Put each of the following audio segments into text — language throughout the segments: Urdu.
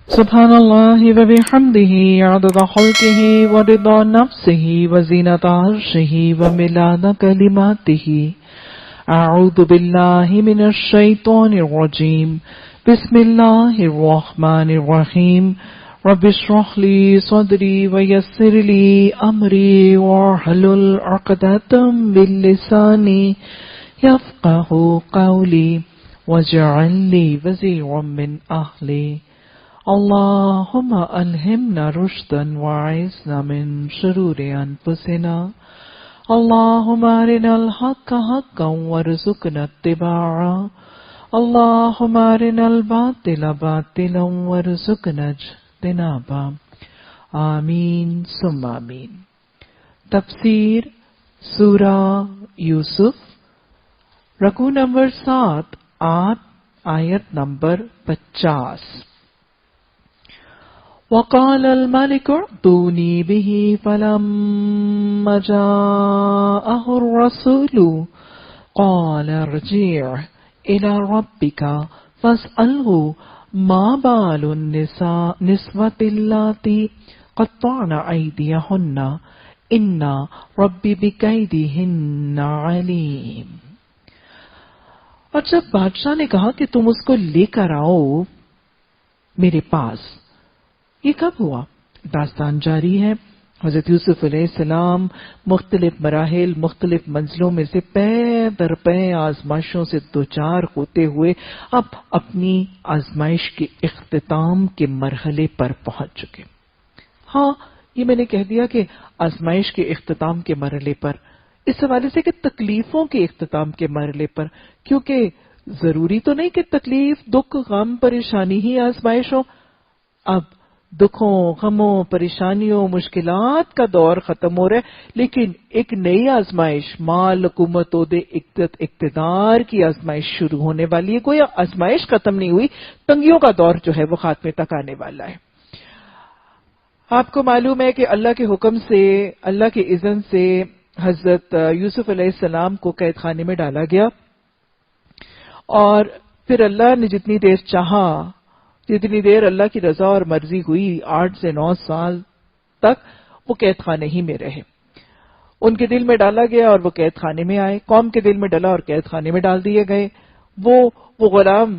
سبحان اللہ وبحمدہ عدد خلقہ ورضا نفسہ وزینۃ عرشہ ومداد کلماتہ اعوذ باللہ من الشیطان الرجیم بسم اللہ الرحمن الرحیم رب اشرح لی صدری ویسر لی امری واحلل عقدۃ من لسانی یفقہوا قولی واجعل لی وزیرا من اہلی اللهم ألهمنا رشدا وأعذنا من شرور أنفسنا اللهم أرنا الحق حقا وارزقنا اتباعه اللهم أرنا الباطل باطلا وارزقنا اجتنابه آمین ثم آمین۔ تفسیر سورہ یوسف، رکوع نمبر 7، آیت نمبر 50۔ وقال الملك ائتوني به فلما جاءه الرسول قال ارجع إلى ربك فاسأله ما بال النسوة اللاتي قطعن أيديهن إن ربي بكيدهن عليم۔ اور جب بادشاہ نے کہا کہ تم اس کو لے کر آؤ میرے پاس، یہ کب ہوا؟ داستان جاری ہے۔ حضرت یوسف علیہ السلام مختلف مراحل، مختلف منزلوں میں سے پے در پے آزمائشوں سے دوچار ہوتے ہوئے اب اپنی آزمائش کے اختتام کے مرحلے پر پہنچ چکے۔ ہاں، یہ میں نے کہہ دیا کہ آزمائش کے اختتام کے مرحلے پر، اس حوالے سے کہ تکلیفوں کے اختتام کے مرحلے پر، کیونکہ ضروری تو نہیں کہ تکلیف، دکھ، غم، پریشانی ہی آزمائش ہو۔ اب دکھوں، غموں، پریشانیوں، مشکلات کا دور ختم ہو رہا ہے، لیکن ایک نئی آزمائش، مال، حکومت، عہدے، اقتدار کی آزمائش شروع ہونے والی ہے۔ کوئی آزمائش ختم نہیں ہوئی، تنگیوں کا دور جو ہے وہ خاتمے تک آنے والا ہے۔ آپ کو معلوم ہے کہ اللہ کے حکم سے، اللہ کے اذن سے حضرت یوسف علیہ السلام کو قید خانے میں ڈالا گیا، اور پھر اللہ نے جتنی دیر چاہا، جتنی دیر اللہ کی رضا اور مرضی ہوئی، 8 سے 9 سال تک وہ قید خانے ہی میں رہے۔ ان کے دل میں ڈالا گیا اور وہ قید خانے میں آئے، قوم کے دل میں ڈالا اور قید خانے میں ڈال دیے گئے۔ وہ غلام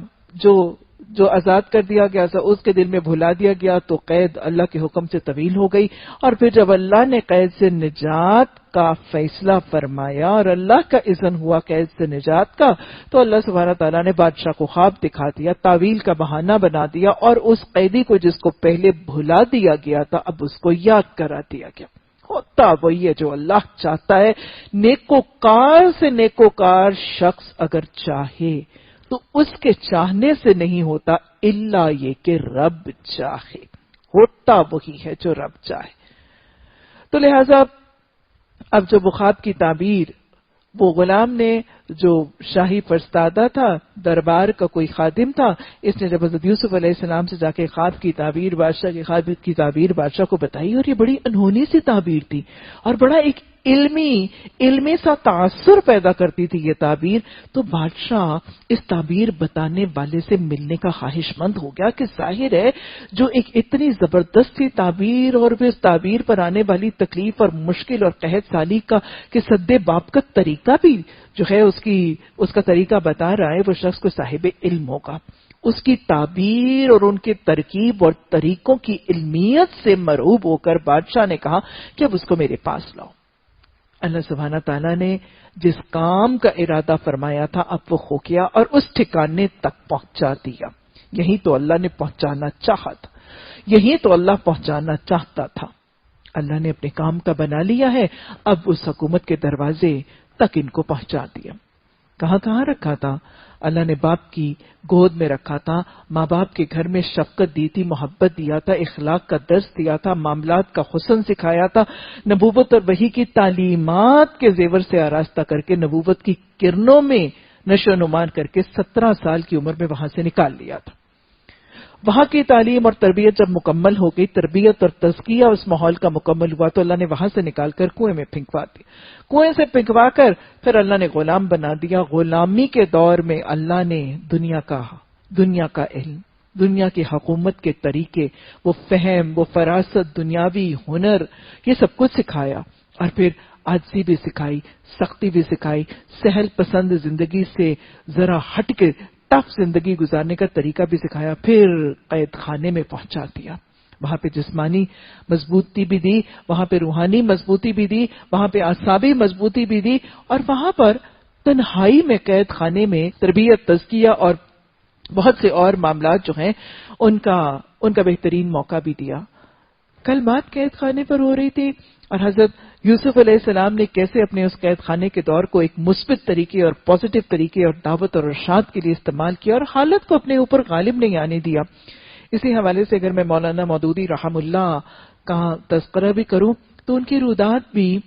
جو آزاد کر دیا گیا تھا، اس کے دل میں بھلا دیا گیا، تو قید اللہ کے حکم سے طویل ہو گئی۔ اور پھر جب اللہ نے قید سے نجات کا فیصلہ فرمایا اور اللہ کا اذن ہوا قید سے نجات کا، تو اللہ سبحانہ تعالیٰ نے بادشاہ کو خواب دکھا دیا، تعویل کا بہانہ بنا دیا، اور اس قیدی کو جس کو پہلے بھلا دیا گیا تھا اب اس کو یاد کرا دیا گیا۔ ہوتا وہی ہے جو اللہ چاہتا ہے۔ نیکوکار سے نیکوکار شخص اگر چاہے تو اس کے چاہنے سے نہیں ہوتا، الا یہ کہ رب چاہے۔ ہوتا وہی ہے جو رب چاہے۔ تو لہذا اب جو خواب کی تعبیر، وہ غلام نے جو شاہی فرستادہ تھا، دربار کا کوئی خادم تھا، اس نے جب حضرت یوسف علیہ السلام سے جا کے خواب کی تعبیر، بادشاہ کے خواب کی تعبیر بادشاہ کو بتائی، اور یہ بڑی انہونی سی تعبیر تھی اور بڑا ایک علمی سا تاثر پیدا کرتی تھی یہ تعبیر۔ تو بادشاہ اس تعبیر بتانے والے سے ملنے کا خواہش مند ہو گیا کہ ظاہر ہے جو ایک اتنی زبردست تعبیر اور پھر اس تعبیر پر آنے والی تکلیف اور مشکل اور قحط سالی کا کہ سد باب کا طریقہ بھی جو ہے اس کا طریقہ بتا رہا ہے، وہ شخص کو صاحب علم ہوگا۔ اس کی تعبیر اور ان کے ترکیب اور طریقوں کی علمیت سے مرعوب ہو کر بادشاہ نے کہا کہ اب اس کو میرے پاس لاؤ۔ اللہ سبحانہ تعالیٰ نے جس کام کا ارادہ فرمایا تھا اب وہ ہو گیا اور اس ٹھکانے تک پہنچا دیا۔ یہی تو اللہ نے پہنچانا چاہا تھا، یہی تو اللہ پہنچانا چاہتا تھا۔ اللہ نے اپنے کام کا بنا لیا ہے، اب اس حکومت کے دروازے تک ان کو پہنچا دیا۔ کہاں رکھا تھا؟ اللہ نے باپ کی گود میں رکھا تھا، ماں باپ کے گھر میں شفقت دی تھی، محبت دیا تھا، اخلاق کا درس دیا تھا، معاملات کا حسن سکھایا تھا، نبوت اور وحی کی تعلیمات کے زیور سے آراستہ کر کے نبوت کی کرنوں میں نشو نمان کر کے 17 سال کی عمر میں وہاں سے نکال لیا تھا۔ وہاں کی تعلیم اور تربیت جب مکمل ہو گئی، تربیت اور تزکیہ اس ماحول کا مکمل ہوا، تو اللہ نے وہاں سے نکال کر کنویں میں پھینکوا دیا۔ کنویں سے پھینکوا کر پھر اللہ نے غلام بنا دیا۔ غلامی کے دور میں اللہ نے دنیا کا علم، دنیا کی حکومت کے طریقے، وہ فہم، وہ فراست، دنیاوی ہنر، یہ سب کچھ سکھایا، اور پھر عاجزی بھی سکھائی، سختی بھی سکھائی، سہل پسند زندگی سے ذرا ہٹ کے ٹف زندگی گزارنے کا طریقہ بھی سکھایا، پھر قید خانے میں پہنچا دیا۔ وہاں پہ جسمانی مضبوطی بھی دی، وہاں پہ روحانی مضبوطی بھی دی، وہاں پہ اعصابی مضبوطی بھی دی، اور وہاں پر تنہائی میں قید خانے میں تربیت، تزکیہ اور بہت سے اور معاملات جو ہیں ان کا بہترین موقع بھی دیا۔ کل بات قید خانے پر ہو رہی تھی، اور حضرت یوسف علیہ السلام نے کیسے اپنے اس قید خانے کے دور کو ایک مثبت طریقے اور پازیٹو طریقے اور دعوت اور ارشاد کے لیے استعمال کیا، اور حالت کو اپنے اوپر غالب نہیں آنے دیا۔ اسی حوالے سے اگر میں مولانا مودودی رحم اللہ کا تذکرہ بھی کروں تو ان کی رودات بھی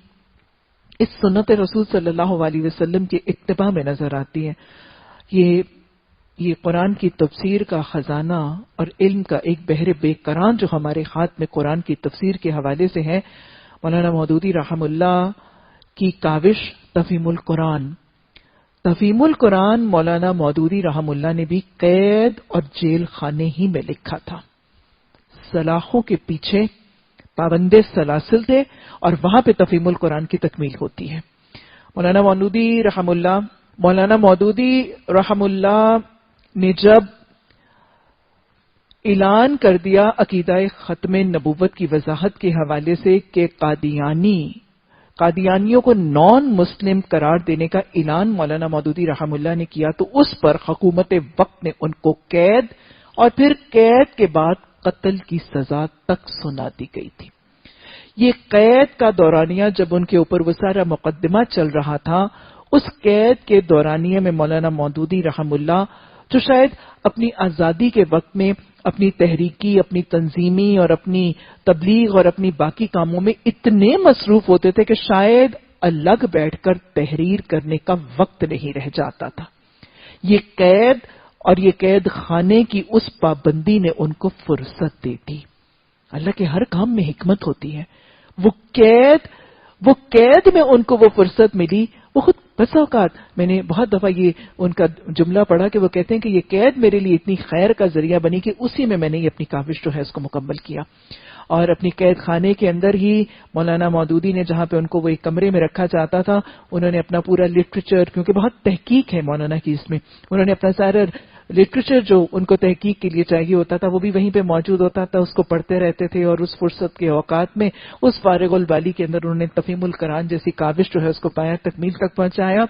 اس سنت رسول صلی اللہ علیہ وسلم کے اتباع میں نظر آتی ہیں۔ یہ قرآن کی تفسیر کا خزانہ اور علم کا ایک بحر بے کران جو ہمارے ہاتھ میں قرآن کی تفسیر کے حوالے سے ہے، مولانا مودودی رحم اللہ کی کاوش تفہیم القرآن مولانا مودودی رحم اللہ نے بھی قید اور جیل خانے ہی میں لکھا تھا۔ سلاخوں کے پیچھے پابندے سلاسل تھے، اور وہاں پہ تفہیم القرآن کی تکمیل ہوتی ہے۔ مولانا مودودی رحم اللہ نے جب اعلان کر دیا عقیدہ ختم نبوت کی وضاحت کے حوالے سے کہ قادیانیوں کو نان مسلم قرار دینے کا اعلان مولانا مودودی رحم اللہ نے کیا، تو اس پر حکومت وقت نے ان کو قید اور پھر قید کے بعد قتل کی سزا تک سنا دی گئی تھی۔ یہ قید کا دورانیہ جب ان کے اوپر وہ سارا مقدمہ چل رہا تھا، اس قید کے دورانیہ میں مولانا مودودی رحم اللہ جو شاید اپنی آزادی کے وقت میں اپنی تحریکی، اپنی تنظیمی اور اپنی تبلیغ اور اپنی باقی کاموں میں اتنے مصروف ہوتے تھے کہ شاید الگ بیٹھ کر تحریر کرنے کا وقت نہیں رہ جاتا تھا۔ یہ قید اور یہ قید خانے کی اس پابندی نے ان کو فرصت دے دی۔ اللہ کے ہر کام میں حکمت ہوتی ہے۔ وہ قید میں ان کو وہ فرصت ملی، وہ خود بس اوقات میں نے بہت دفعہ یہ ان کا جملہ پڑھا کہ وہ کہتے ہیں کہ یہ قید میرے لیے اتنی خیر کا ذریعہ بنی کہ اسی میں نے یہ اپنی کاوش جو ہے اس کو مکمل کیا۔ اور اپنی قید خانے کے اندر ہی مولانا مودودی نے جہاں پہ ان کو وہ ایک کمرے میں رکھا جاتا تھا، انہوں نے اپنا پورا لٹریچر، کیونکہ بہت تحقیق ہے مولانا کی اس میں، انہوں نے اپنا سارا لٹریچر جو ان کو تحقیق کے لیے چاہیے ہوتا تھا وہ بھی وہیں پہ موجود ہوتا تھا، اس کو پڑھتے رہتے تھے، اور اس فرصت کے اوقات میں اس فارغ البالی کے اندر انہوں نے تفہیم القرآن جیسی کاوش جو ہے اس کو پایا، تکمیل تک پہنچایا۔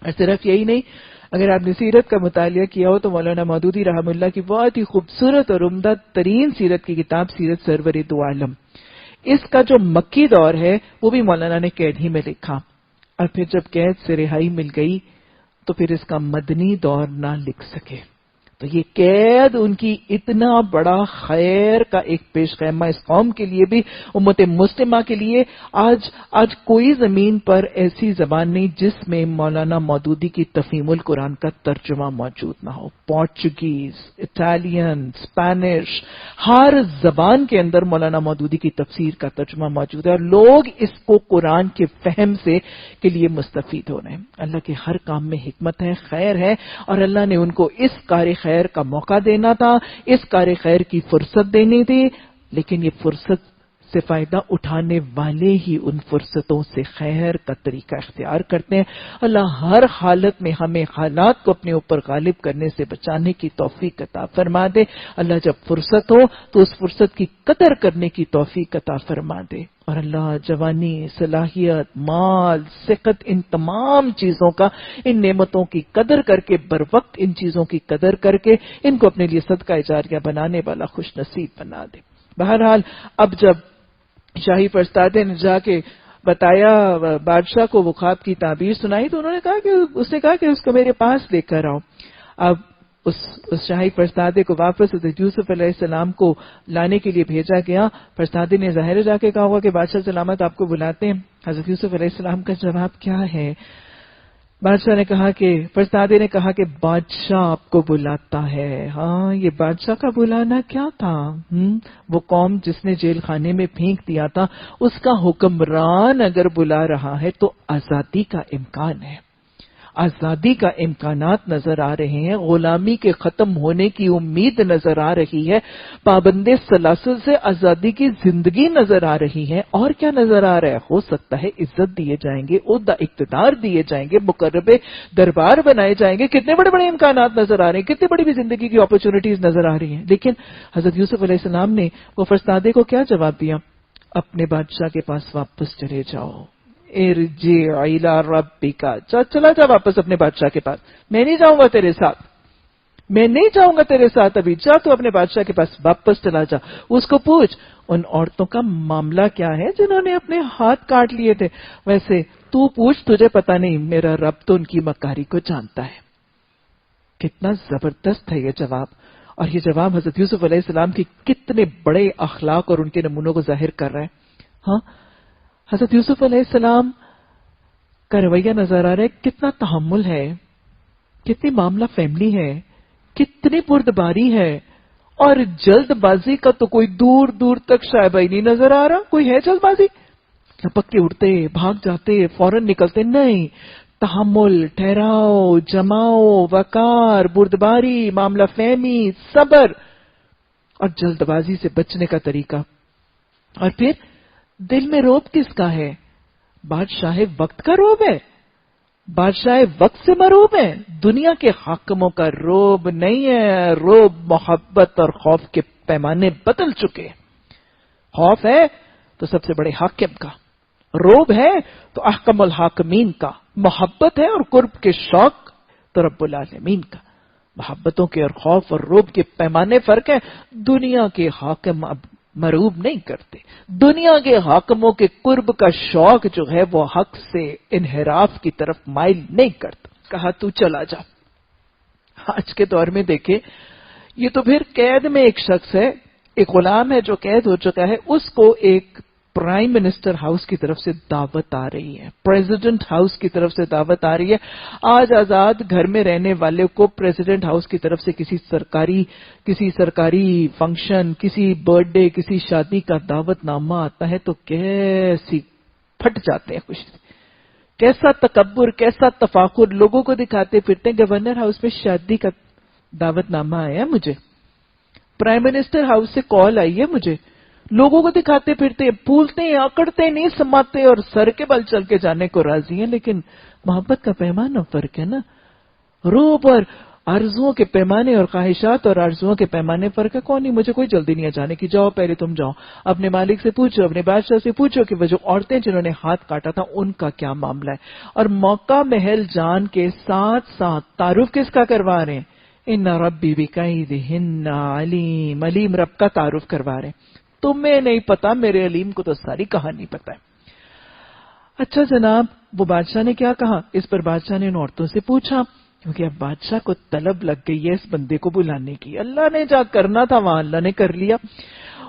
اور صرف یہی نہیں، اگر آپ نے سیرت کا مطالعہ کیا ہو تو مولانا مودودی رحم اللہ کی بہت ہی خوبصورت اور عمدہ ترین سیرت کی کتاب سیرت سرور دو عالم، اس کا جو مکی دور ہے وہ بھی مولانا نے قید ہی میں لکھا، اور پھر جب قید سے رہائی مل گئی تو پھر اس کا مدنی دور نہ لکھ سکے۔ تو یہ قید ان کی اتنا بڑا خیر کا ایک پیش خیمہ اس قوم کے لیے بھی، امت مسلمہ کے لیے۔ آج کوئی زمین پر ایسی زبان نہیں جس میں مولانا مودودی کی تفہیم القرآن کا ترجمہ موجود نہ ہو۔ پورچوگیز، اٹالین، اسپینش، ہر زبان کے اندر مولانا مودودی کی تفسیر کا ترجمہ موجود ہے، اور لوگ اس کو قرآن کے فہم سے کے لیے مستفید ہو رہے ہیں۔ اللہ کے ہر کام میں حکمت ہے، خیر ہے، اور اللہ نے ان کو اس کار خیر کا موقع دینا تھا، اس کار خیر کی فرصت دینی تھی، لیکن یہ فرصت سے فائدہ اٹھانے والے ہی ان فرصتوں سے خیر کا طریقہ اختیار کرتے ہیں۔ اللہ ہر حالت میں ہمیں حالات کو اپنے اوپر غالب کرنے سے بچانے کی توفیق عطا فرما دے۔ اللہ جب فرصت ہو تو اس فرصت کی قدر کرنے کی توفیق عطا فرما دے، اور اللہ جوانی، صلاحیت، مال، صحت، ان تمام چیزوں کا، ان نعمتوں کی قدر کر کے، بر وقت ان چیزوں کی قدر کر کے ان کو اپنے لیے صدقہ جاریہ بنانے والا خوش نصیب بنا دے۔ بہرحال اب جب شاہی فرستادے نے جا کے بتایا بادشاہ کو، وہ خواب کی تعبیر سنائی، تو انہوں نے کہا کہ اس کو میرے پاس لے کر آؤ۔ اب اس شاہی فرستادے کو واپس حضرت یوسف علیہ السلام کو لانے کے لیے بھیجا گیا۔ فرستادے نے ظاہر جا کے کہا ہوگا کہ بادشاہ سلامت آپ کو بلاتے ہیں۔ حضرت یوسف علیہ السلام کا جواب کیا ہے؟ فرستادے نے کہا کہ بادشاہ آپ کو بلاتا ہے۔ ہاں، یہ بادشاہ کا بلانا کیا تھا؟ وہ قوم جس نے جیل خانے میں پھینک دیا تھا، اس کا حکمران اگر بلا رہا ہے تو آزادی کا امکان ہے۔ آزادی کا امکانات نظر آ رہے ہیں، غلامی کے ختم ہونے کی امید نظر آ رہی ہے، پابند سلاسل سے آزادی کی زندگی نظر آ رہی ہے، اور کیا نظر آ رہا ہے؟ ہو سکتا ہے عزت دیے جائیں گے، عہدہ اقتدار دیے جائیں گے، مقرب دربار بنائے جائیں گے، کتنے بڑے بڑے امکانات نظر آ رہے ہیں، کتنی بڑی بھی زندگی کی اپرچونٹیز نظر آ رہی ہیں. لیکن حضرت یوسف علیہ السلام نے وہ فرزندے کو کیا جواب دیا؟ اپنے بادشاہ کے پاس واپس چلے جاؤ. ارجع الی ربک، چلا جا واپس اپنے بادشاہ کے پاس. میں نہیں جاؤں گا تیرے ساتھ، میں نہیں جاؤں گا تیرے ساتھ ابھی. جا تو اپنے بادشاہ کے پاس واپس چلا جا. اس کو پوچھ ان عورتوں کا معاملہ کیا ہے جنہوں نے اپنے ہاتھ کاٹ لیے تھے. ویسے تو پوچھ، تجھے پتا نہیں، میرا رب تو ان کی مکاری کو جانتا ہے. کتنا زبردست ہے یہ جواب. اور یہ جواب حضرت یوسف علیہ السلام کی کتنے بڑے اخلاق اور ان کے نمونوں کو ظاہر کر رہا ہے. ہاں، حضرت یوسف علیہ السلام کا رویہ نظر آ رہا ہے، کتنا تحمل ہے، کتنی معاملہ فیملی ہے، کتنی بردباری ہے. اور جلد بازی کا تو کوئی دور دور تک شائبہ ہی نہیں نظر آ رہا. کوئی ہے جلد بازی؟ لپک کے اڑتے، بھاگ جاتے، فوراً نکلتے؟ نہیں. تحمل، ٹھہراؤ، جماؤ، وقار، بردباری، معاملہ فہمی، صبر اور جلد بازی سے بچنے کا طریقہ. اور پھر دل میں روب کس کا ہے؟ بادشاہ وقت کا روب ہے، بادشاہ وقت سے مروب ہے. دنیا کے حاکموں کا روب نہیں ہے. روب محبت اور خوف کے پیمانے بدل چکے. خوف ہے تو سب سے بڑے حاکم کا، روب ہے تو احکم الحاکمین کا، محبت ہے اور قرب کے شوق تو رب العالمین کا. محبتوں کے اور خوف اور روب کے پیمانے فرق ہیں. دنیا کے حاکم اب مروب نہیں کرتے. دنیا کے حاکموں کے قرب کا شوق جو ہے وہ حق سے انحراف کی طرف مائل نہیں کرتا. کہا تو چلا جا. آج کے دور میں دیکھیں، یہ تو پھر قید میں ایک شخص ہے، ایک غلام ہے جو قید ہو چکا ہے، اس کو ایک پرائم منسٹر ہاؤس کی طرف سے دعوت آ رہی ہے، پریزیڈنٹ ہاؤس کی طرف سے دعوت آ رہی ہے. آج آزاد گھر میں رہنے والے کو پریزیڈنٹ ہاؤس کی طرف سے کسی سرکاری فنکشن، کسی برتھ ڈے، کسی شادی کا دعوت نامہ آتا ہے تو کیسی پھٹ جاتے ہیں خوشی سے. کیسا تکبر، کیسا تفاخر لوگوں کو دکھاتے پھرتے ہیں. گورنر ہاؤس میں شادی کا دعوت نامہ آیا مجھے، پرائم منسٹر ہاؤس سے کال آئی ہے مجھے. لوگوں کو دکھاتے پھرتے، پھولتے ہیں، آکڑتے نہیں سماتے اور سر کے بل چل کے جانے کو راضی ہیں. لیکن محبت کا پیمانہ فرق ہے نا. روب اور آرزوؤں کے پیمانے اور خواہشات اور آرزوؤں کے پیمانے فرق ہے. کون نہیں، مجھے کوئی جلدی نہیں ہے جانے کی. جاؤ پہلے تم جاؤ، اپنے مالک سے پوچھو، اپنے بادشاہ سے پوچھو کہ وہ جو عورتیں جنہوں نے ہاتھ کاٹا تھا ان کا کیا معاملہ ہے. اور موقع محل جان کے ساتھ ساتھ تعارف کس کا کروا رہے ہیں؟ ان ربی بکیدہن علیم. علیم رب کا تعارف کروا رہے ہیں. تمہیں نہیں پتا، میرے علیم کو تو ساری کہانی پتا ہے. اچھا جناب، وہ بادشاہ نے کیا کہا؟ اس پر بادشاہ نے ان عورتوں سے پوچھا، کیونکہ اب بادشاہ کو طلب لگ گئی ہے اس بندے کو بلانے کی. اللہ نے جا کرنا تھا وہاں اللہ نے کر لیا.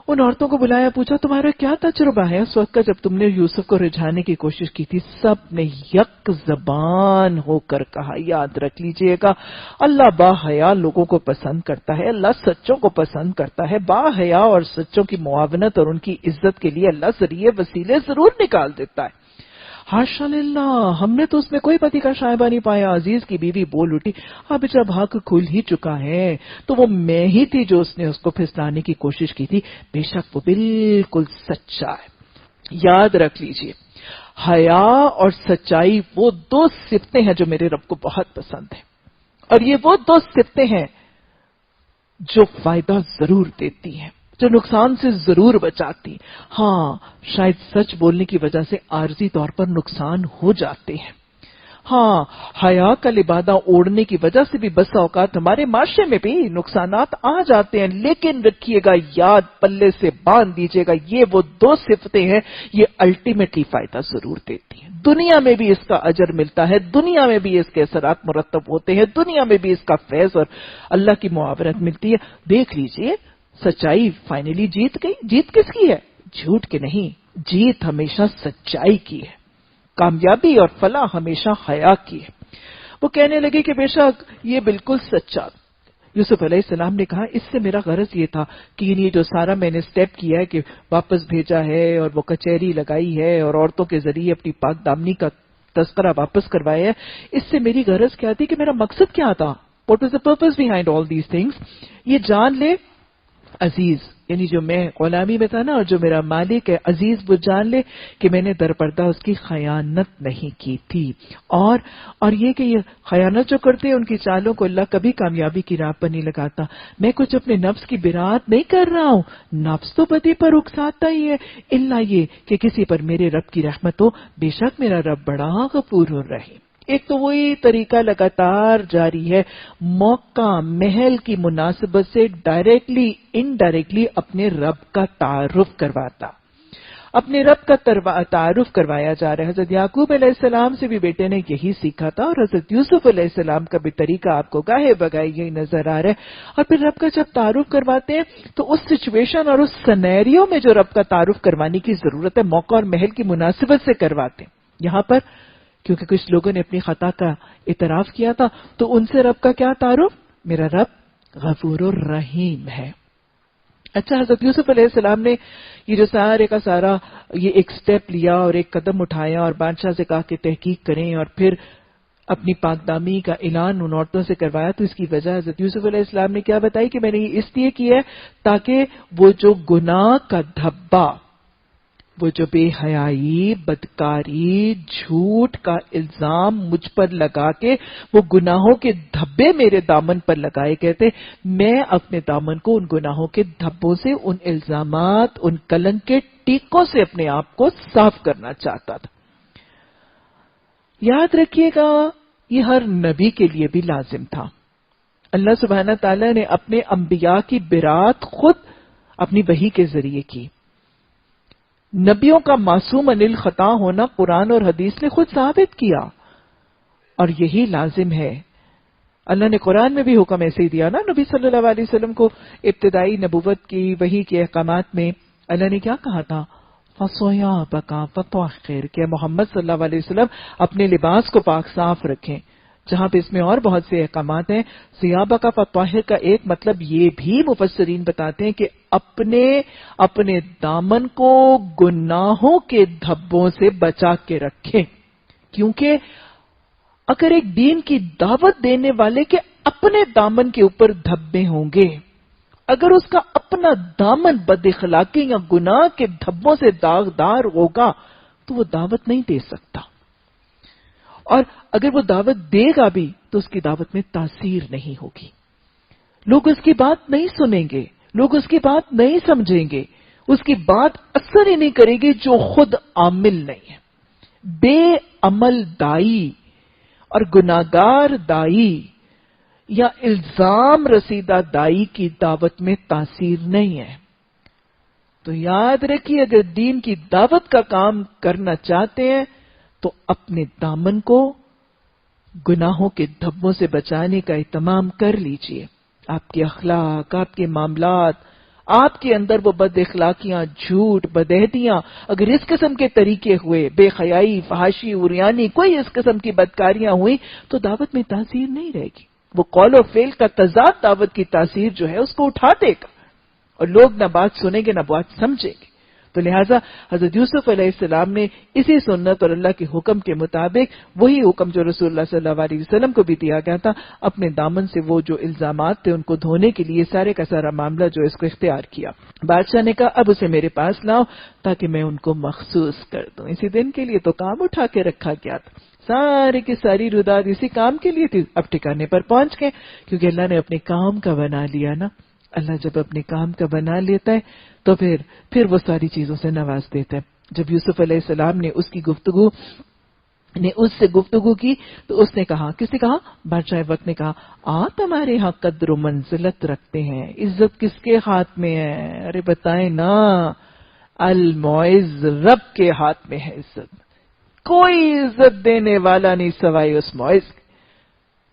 ان عورتوں کو بلایا، پوچھا تمہارا کیا تجربہ ہے اس وقت کا جب تم نے یوسف کو رجھانے کی کوشش کی تھی؟ سب نے یک زبان ہو کر کہا، یاد رکھ لیجئے گا، اللہ با حیا لوگوں کو پسند کرتا ہے، اللہ سچوں کو پسند کرتا ہے. با حیا اور سچوں کی معاونت اور ان کی عزت کے لیے اللہ ذریعے وسیلے ضرور نکال دیتا ہے. حاشا للہ، ہم نے تو اس میں کوئی پتی کا شائبہ نہیں پایا. عزیز کی بیوی بول اٹھی، اب جب حق کھل ہی چکا ہے تو وہ میں ہی تھی جو اس نے اس کو پھسلانے کی کوشش کی تھی. بے شک وہ بالکل سچا ہے. یاد رکھ لیجئے، حیا اور سچائی وہ دو صفتیں ہیں جو میرے رب کو بہت پسند ہیں، اور یہ وہ دو صفتیں ہیں جو فائدہ ضرور دیتی ہیں، جو نقصان سے ضرور بچاتی. ہاں، شاید سچ بولنے کی وجہ سے عارضی طور پر نقصان ہو جاتے ہیں. ہاں، حیا کا لبادہ اوڑھنے کی وجہ سے بھی بسا اوقات ہمارے معاشرے میں بھی نقصانات آ جاتے ہیں. لیکن رکھیے گا یاد، پلے سے باندھ دیجیے گا، یہ وہ دو صفتیں ہیں، یہ الٹیمیٹلی فائدہ ضرور دیتی ہیں. دنیا میں بھی اس کا اجر ملتا ہے، دنیا میں بھی اس کے اثرات مرتب ہوتے ہیں، دنیا میں بھی اس کا فیض اور اللہ کی معاونت ملتی ہے. دیکھ لیجئے، سچائی فائنلی جیت گئی. جیت کس کی ہے؟ جھوٹ کے نہیں، جیت ہمیشہ سچائی کی ہے. کامیابی اور فلاح ہمیشہ حیا کی ہے. وہ کہنے لگے کہ بے شک یہ بالکل سچا. یوسف علیہ السلام نے کہا، اس سے میرا غرض یہ تھا کہ یہ جو سارا میں نے سٹیپ کیا ہے کہ واپس بھیجا ہے اور وہ کچہری لگائی ہے اور عورتوں کے ذریعے اپنی پاک دامنی کا تذکرہ واپس کروایا ہے، اس سے میری غرض کیا تھی کہ میرا مقصد کیا تھا، what was the purpose behind all these things. یہ جان لے عزیز، یعنی جو میں غلامی میں تھا نا اور جو میرا مالک ہے عزیز، وہ جان لے کہ میں نے درپردہ اس کی خیانت نہیں کی تھی. اور یہ کہ یہ خیانت جو کرتے ہیں ان کی چالوں کو اللہ کبھی کامیابی کی راہ پر نہیں لگاتا. میں کچھ اپنے نفس کی برات نہیں کر رہا ہوں، نفس تو بدی پر اکساتا ہی ہے، الا یہ کہ کسی پر میرے رب کی رحمت ہو، بے شک میرا رب بڑا غفور الرحیم. ایک تو وہی طریقہ لگاتار جاری ہے، موقع محل کی مناسبت سے ڈائریکٹلی انڈائریکٹلی اپنے رب کا تعارف کرواتا، اپنے رب کا تعارف کروایا جا رہا ہے. حضرت یعقوب علیہ السلام سے بھی بیٹے نے یہی سیکھا تھا، اور حضرت یوسف علیہ السلام کا بھی طریقہ آپ کو گاہے بگاہے یہی نظر آ رہا ہے. اور پھر رب کا جب تعارف کرواتے ہیں تو اس سچویشن اور اس سینیریو میں جو رب کا تعارف کروانے کی ضرورت ہے، موقع اور محل کی مناسبت سے کرواتے ہیں. یہاں پر کیونکہ کچھ لوگوں نے اپنی خطا کا اعتراف کیا تھا تو ان سے رب کا کیا تعارف، میرا رب غفور الرحیم ہے. اچھا، حضرت یوسف علیہ السلام نے یہ جو سارے کا سارا یہ ایک سٹیپ لیا اور ایک قدم اٹھایا اور بادشاہ سے کہا کہ تحقیق کریں اور پھر اپنی پاکدامی کا اعلان ان عورتوں سے کروایا، تو اس کی وجہ حضرت یوسف علیہ السلام نے کیا بتائی کہ میں نے یہ اس لیے کیا ہے تاکہ وہ جو گناہ کا دھبا، وہ جو بے حیائی، بدکاری، جھوٹ کا الزام مجھ پر لگا کے وہ گناہوں کے دھبے میرے دامن پر لگائے گئے تھے، میں اپنے دامن کو ان گناہوں کے دھبوں سے، ان الزامات، ان کلنک کے ٹیکوں سے اپنے آپ کو صاف کرنا چاہتا تھا. یاد رکھیے گا یہ ہر نبی کے لیے بھی لازم تھا. اللہ سبحانہ تعالیٰ نے اپنے انبیاء کی برات خود اپنی وحی کے ذریعے کی. نبیوں کا معصوم عن الخطا ہونا قرآن اور حدیث نے خود ثابت کیا، اور یہی لازم ہے. اللہ نے قرآن میں بھی حکم ایسے ہی دیا نا نبی صلی اللہ علیہ وسلم کو. ابتدائی نبوت کی وحی کے احکامات میں اللہ نے کیا کہا تھا، فَصَيَابَكَ فَطَهِّرْ، کہ محمد صلی اللہ علیہ وسلم اپنے لباس کو پاک صاف رکھیں. جہاں پہ اس میں اور بہت سے احکامات ہیں. سیابہ کا فطاہر کا ایک مطلب یہ بھی مفسرین بتاتے ہیں کہ اپنے دامن کو گناہوں کے دھبوں سے بچا کے رکھیں، کیونکہ اگر ایک دین کی دعوت دینے والے کے اپنے دامن کے اوپر دھبے ہوں گے، اگر اس کا اپنا دامن بد اخلاقی یا گناہ کے دھبوں سے داغدار ہوگا تو وہ دعوت نہیں دے سکتا، اور اگر وہ دعوت دے گا بھی تو اس کی دعوت میں تاثیر نہیں ہوگی. لوگ اس کی بات نہیں سنیں گے، لوگ اس کی بات نہیں سمجھیں گے، اس کی بات اثر ہی نہیں کرے گی جو خود عامل نہیں ہے. بے عمل دائی اور گناہگار دائی یا الزام رسیدہ دائی کی دعوت میں تاثیر نہیں ہے. تو یاد رکھیے، اگر دین کی دعوت کا کام کرنا چاہتے ہیں تو اپنے دامن کو گناہوں کے دھبوں سے بچانے کا اہتمام کر لیجئے. آپ کے اخلاق، آپ کے معاملات، آپ کے اندر وہ بد اخلاقیاں، جھوٹ، بدعہدیاں اگر اس قسم کے طریقے ہوئے، بے حیائی، فحاشی، عریانی، کوئی اس قسم کی بدکاریاں ہوئی تو دعوت میں تاثیر نہیں رہے گی. وہ قول و فعل کا تضاد دعوت کی تاثیر جو ہے اس کو اٹھا دے گا، اور لوگ نہ بات سنیں گے نہ بات سمجھیں گے. تو لہٰذا حضرت یوسف علیہ السلام نے اسی سنت اور اللہ کے حکم کے مطابق وہی حکم جو رسول اللہ صلی اللہ علیہ وسلم کو بھی دیا گیا تھا، اپنے دامن سے وہ جو الزامات تھے ان کو دھونے کے لیے سارے کا سارا معاملہ جو اس کو اختیار کیا. بادشاہ نے کہا اب اسے میرے پاس لاؤ تاکہ میں ان کو مخصوص کر دوں. اسی دن کے لیے تو کام اٹھا کے رکھا گیا تھا، ساری کی ساری روداد اسی کام کے لیے تھی. اب ٹھکانے پر پہنچ گئے کیونکہ اللہ نے اپنے کام کا بنا لیا نا. اللہ جب اپنے کام کا بنا لیتا ہے تو پھر وہ ساری چیزوں سے نواز دیتا ہے. جب یوسف علیہ السلام نے اس سے گفتگو کی تو اس نے کہا، کس نے کہا؟ بادشاہ وقت نے کہا، آپ ہمارے ہاں قدر و منزلت رکھتے ہیں، عزت کس کے ہاتھ میں ہے؟ ارے بتائیں نا، المعز رب کے ہاتھ میں ہے عزت. کوئی عزت دینے والا نہیں سوائے اس معز.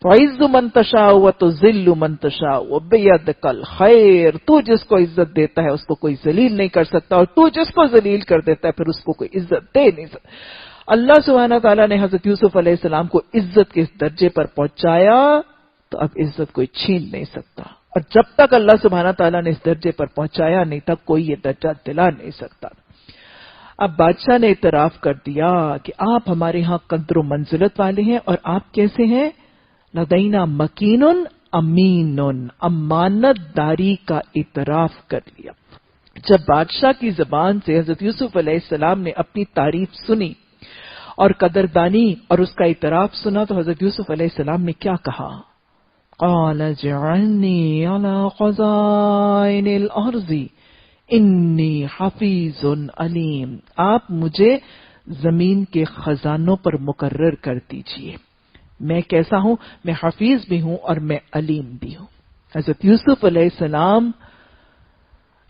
وَعِزُّ مَن تَشَاءُ وَتُذِلُّ مَن تَشَاءُ وَبِيَدِكَ الْخَيْرُ. تو جس کو عزت دیتا ہے اس کو کوئی ذلیل نہیں کر سکتا، اور تو جس کو ذلیل کر دیتا ہے پھر اس کو کوئی عزت دے نہیں سکتا. اللہ سبحانہ تعالیٰ نے حضرت یوسف علیہ السلام کو عزت کے اس درجے پر پہنچایا تو اب عزت کوئی چھین نہیں سکتا، اور جب تک اللہ سبحانہ تعالیٰ نے اس درجے پر پہنچایا نہیں تک کوئی یہ درجہ دلا نہیں سکتا. اب بادشاہ نے اعتراف کر دیا کہ آپ ہمارے ہاں قدر و منزلت والے ہیں، اور آپ کیسے ہیں؟ لدینا مکین امین، امانت داری کا اعتراف کر لیا۔ جب بادشاہ کی زبان سے حضرت یوسف علیہ السلام نے اپنی تعریف سنی اور قدردانی اور اس کا اعتراف سنا، تو حضرت یوسف علیہ السلام نے کیا کہا؟ قال اجعلنی علی خزائن الارض انی حفیظ علیم، آپ مجھے زمین کے خزانوں پر مقرر کر دیجئے، میں کیسا ہوں؟ میں حفیظ بھی ہوں اور میں علیم بھی ہوں۔ حضرت یوسف علیہ السلام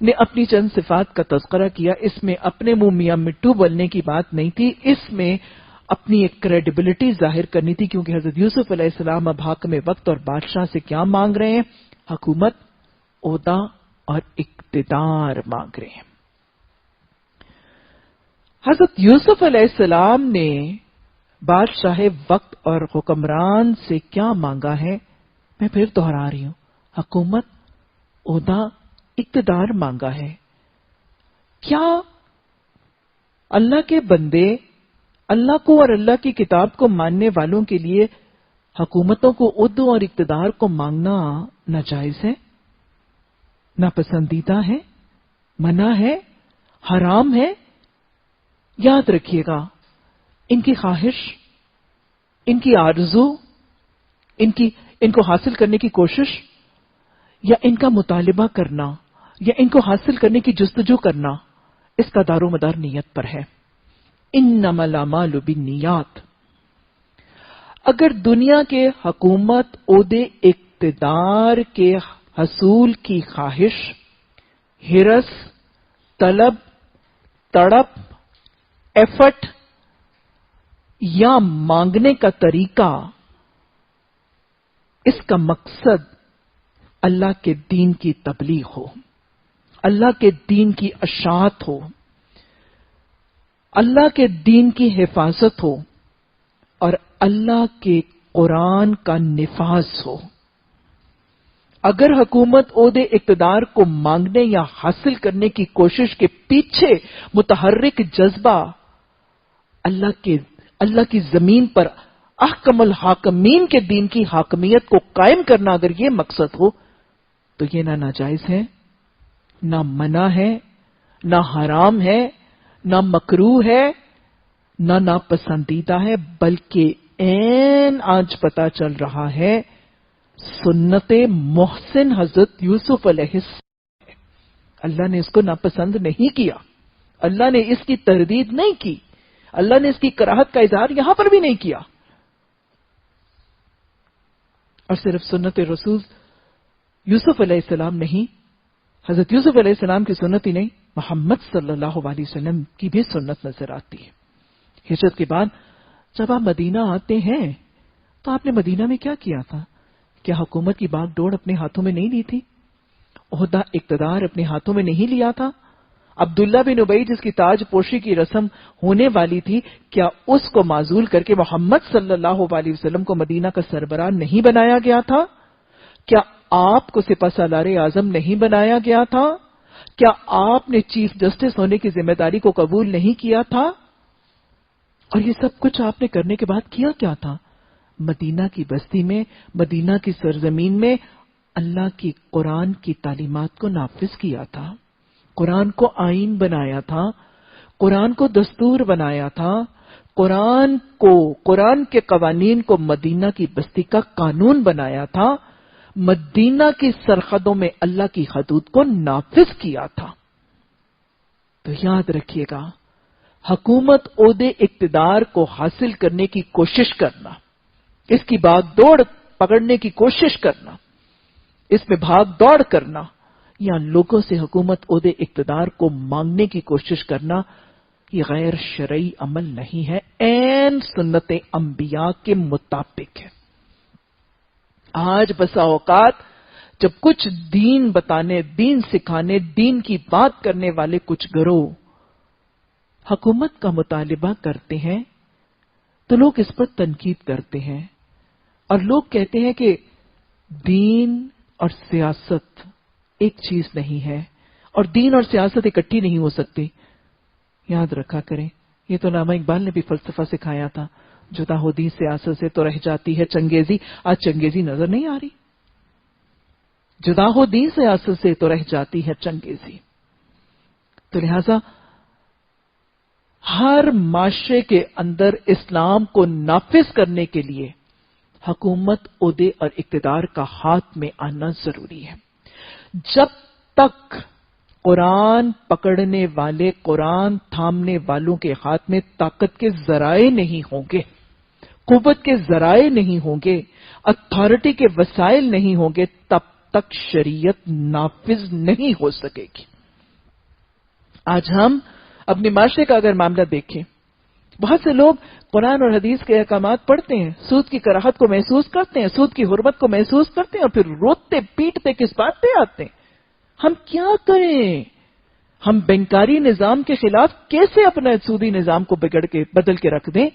نے اپنی چند صفات کا تذکرہ کیا، اس میں اپنے منہ میاں مٹھو بولنے کی بات نہیں تھی، اس میں اپنی ایک کریڈیبلٹی ظاہر کرنی تھی، کیونکہ حضرت یوسف علیہ السلام اب حاکم وقت اور بادشاہ سے کیا مانگ رہے ہیں؟ حکومت، عہدہ اور اقتدار مانگ رہے ہیں۔ حضرت یوسف علیہ السلام نے بادشاہ وقت اور حکمران سے کیا مانگا ہے؟ میں پھر دہرا رہی ہوں، حکومت، عہدہ، اقتدار مانگا ہے۔ کیا اللہ کے بندے اللہ کو اور اللہ کی کتاب کو ماننے والوں کے لیے حکومتوں کو، عہدوں اور اقتدار کو مانگنا ناجائز ہے؟ ناپسندیدہ ہے؟ منع ہے؟ حرام ہے؟ یاد رکھیے گا، ان کی خواہش، ان کی آرزو، ان کو حاصل کرنے کی کوشش یا ان کا مطالبہ کرنا یا ان کو حاصل کرنے کی جستجو کرنا، اس کا دار و مدار نیت پر ہے۔ انما الاعمال بالنیات۔ اگر دنیا کے حکومت، عہدے، اقتدار کے حصول کی خواہش، ہرس، طلب، تڑپ، ایفرٹ یا مانگنے کا طریقہ، اس کا مقصد اللہ کے دین کی تبلیغ ہو، اللہ کے دین کی اشاعت ہو، اللہ کے دین کی حفاظت ہو اور اللہ کے قرآن کا نفاذ ہو، اگر حکومت، عہدے، اقتدار کو مانگنے یا حاصل کرنے کی کوشش کے پیچھے متحرک جذبہ اللہ کی زمین پر احکم الحاکمین کے دین کی حاکمیت کو قائم کرنا، اگر یہ مقصد ہو تو یہ نہ ناجائز ہے، نہ منع ہے، نہ حرام ہے، نہ مکروہ ہے، نہ ناپسندیدہ ہے، بلکہ عین آج پتا چل رہا ہے سنت محسن حضرت یوسف علیہ السلام۔ اللہ نے اس کو ناپسند نہیں کیا، اللہ نے اس کی تردید نہیں کی، اللہ نے اس کی کراہت کا اظہار یہاں پر بھی نہیں کیا۔ اور صرف سنت رسول یوسف علیہ السلام نہیں، حضرت یوسف علیہ السلام کی سنت ہی نہیں، محمد صلی اللہ علیہ وسلم کی بھی سنت نظر آتی ہے۔ ہجرت کے بعد جب آپ مدینہ آتے ہیں تو آپ نے مدینہ میں کیا کیا تھا؟ کیا حکومت کی باغ ڈور اپنے ہاتھوں میں نہیں لی تھی؟ عہدہ، اقتدار اپنے ہاتھوں میں نہیں لیا تھا؟ عبداللہ بن ابی جس کی تاج پوشی کی رسم ہونے والی تھی، کیا اس کو معزول کر کے محمد صلی اللہ علیہ وسلم کو مدینہ کا سربراہ نہیں بنایا گیا تھا؟ کیا آپ کو سپہ سالار اعظم نہیں بنایا گیا تھا؟ کیا آپ نے چیف جسٹس ہونے کی ذمہ داری کو قبول نہیں کیا تھا؟ اور یہ سب کچھ آپ نے کرنے کے بعد کیا کیا تھا؟ مدینہ کی بستی میں، مدینہ کی سرزمین میں اللہ کی قرآن کی تعلیمات کو نافذ کیا تھا، قرآن کو آئین بنایا تھا، قرآن کو دستور بنایا تھا، قرآن کے قوانین کو مدینہ کی بستی کا قانون بنایا تھا، مدینہ کی سرحدوں میں اللہ کی حدود کو نافذ کیا تھا۔ تو یاد رکھیے گا، حکومت، عہدے، اقتدار کو حاصل کرنے کی کوشش کرنا، اس کی بھاگ دوڑ پکڑنے کی کوشش کرنا، اس میں بھاگ دوڑ کرنا یا لوگوں سے حکومت، عہدے، اقتدار کو مانگنے کی کوشش کرنا، یہ غیر شرعی عمل نہیں ہے، عین سنت انبیاء کے مطابق ہے۔ آج بسا اوقات جب کچھ دین بتانے، دین سکھانے، دین کی بات کرنے والے کچھ گروہ حکومت کا مطالبہ کرتے ہیں تو لوگ اس پر تنقید کرتے ہیں اور لوگ کہتے ہیں کہ دین اور سیاست ایک چیز نہیں ہے اور دین اور سیاست اکٹھی نہیں ہو سکتی۔ یاد رکھا کریں، یہ تو علامہ اقبال نے بھی فلسفہ سکھایا تھا، جدا ہو دی سیاست سے تو رہ جاتی ہے چنگیزی. آج چنگیزی نظر نہیں آ رہی. جدا ہو دی سیاست سے تو رہ جاتی ہے چنگیزی. تو لہذا ہر معاشرے کے اندر اسلام کو نافذ کرنے کے لیے حکومت، عہدے اور اقتدار کا ہاتھ میں آنا ضروری ہے. جب تک قرآن پکڑنے والے، قرآن تھامنے والوں کے ہاتھ میں طاقت کے ذرائع نہیں ہوں گے، قوت کے ذرائع نہیں ہوں گے، اتھارٹی کے وسائل نہیں ہوں گے، تب تک شریعت نافذ نہیں ہو سکے گی. آج ہم اپنے معاشرے کا اگر معاملہ دیکھیں، بہت سے لوگ قرآن اور حدیث کے احکامات پڑھتے ہیں، سود کی کراہت کو محسوس کرتے ہیں، سود کی حرمت کو محسوس کرتے ہیں، اور پھر روتے پیٹتے کس بات پہ آتے ہیں؟ ہم کیا کریں؟ ہم بینکاری نظام کے خلاف کیسے اپنا سودی نظام کو بدل کے رکھ دیں؟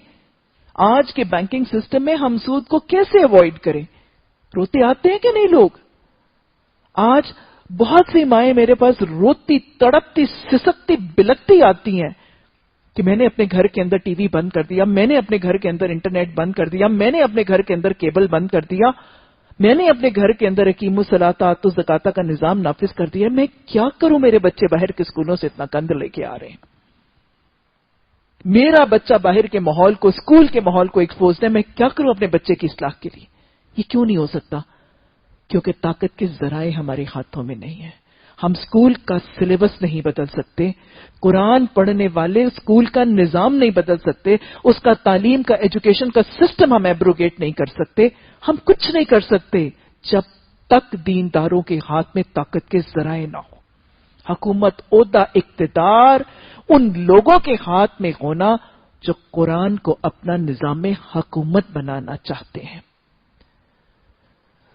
آج کے بینکنگ سسٹم میں ہم سود کو کیسے اوائڈ کریں؟ روتے آتے ہیں کہ نہیں لوگ؟ آج بہت سی مائیں میرے پاس روتی، تڑپتی، سسکتی، بلکتی آتی ہیں کہ میں نے اپنے گھر کے اندر ٹی وی بند کر دیا، میں نے اپنے گھر کے اندر انٹرنیٹ بند کر دیا، میں نے اپنے گھر کے اندر کیبل بند کر دیا، میں نے اپنے گھر کے اندر اقیم الصلاۃ و زکوٰۃ کا نظام نافذ کر دیا. میں کیا کروں؟ میرے بچے باہر کے اسکولوں سے اتنا کند لے کے آ رہے ہیں، میرا بچہ باہر کے ماحول کو، اسکول کے ماحول کو ایکسپوزڈ ہے، میں کیا کروں اپنے بچے کی اصلاح کے لیے؟ یہ کیوں نہیں ہو سکتا؟ کیونکہ طاقت کے ذرائع ہمارے ہاتھوں میں نہیں ہیں. ہم اسکول کا سلیبس نہیں بدل سکتے، قرآن پڑھنے والے اسکول کا نظام نہیں بدل سکتے، اس کا تعلیم کا، ایجوکیشن کا سسٹم ہم ایبروگیٹ نہیں کر سکتے. ہم کچھ نہیں کر سکتے جب تک دینداروں کے ہاتھ میں طاقت کے ذرائع نہ ہو. حکومت، عہدہ، اقتدار ان لوگوں کے ہاتھ میں ہونا جو قرآن کو اپنا نظام حکومت بنانا چاہتے ہیں،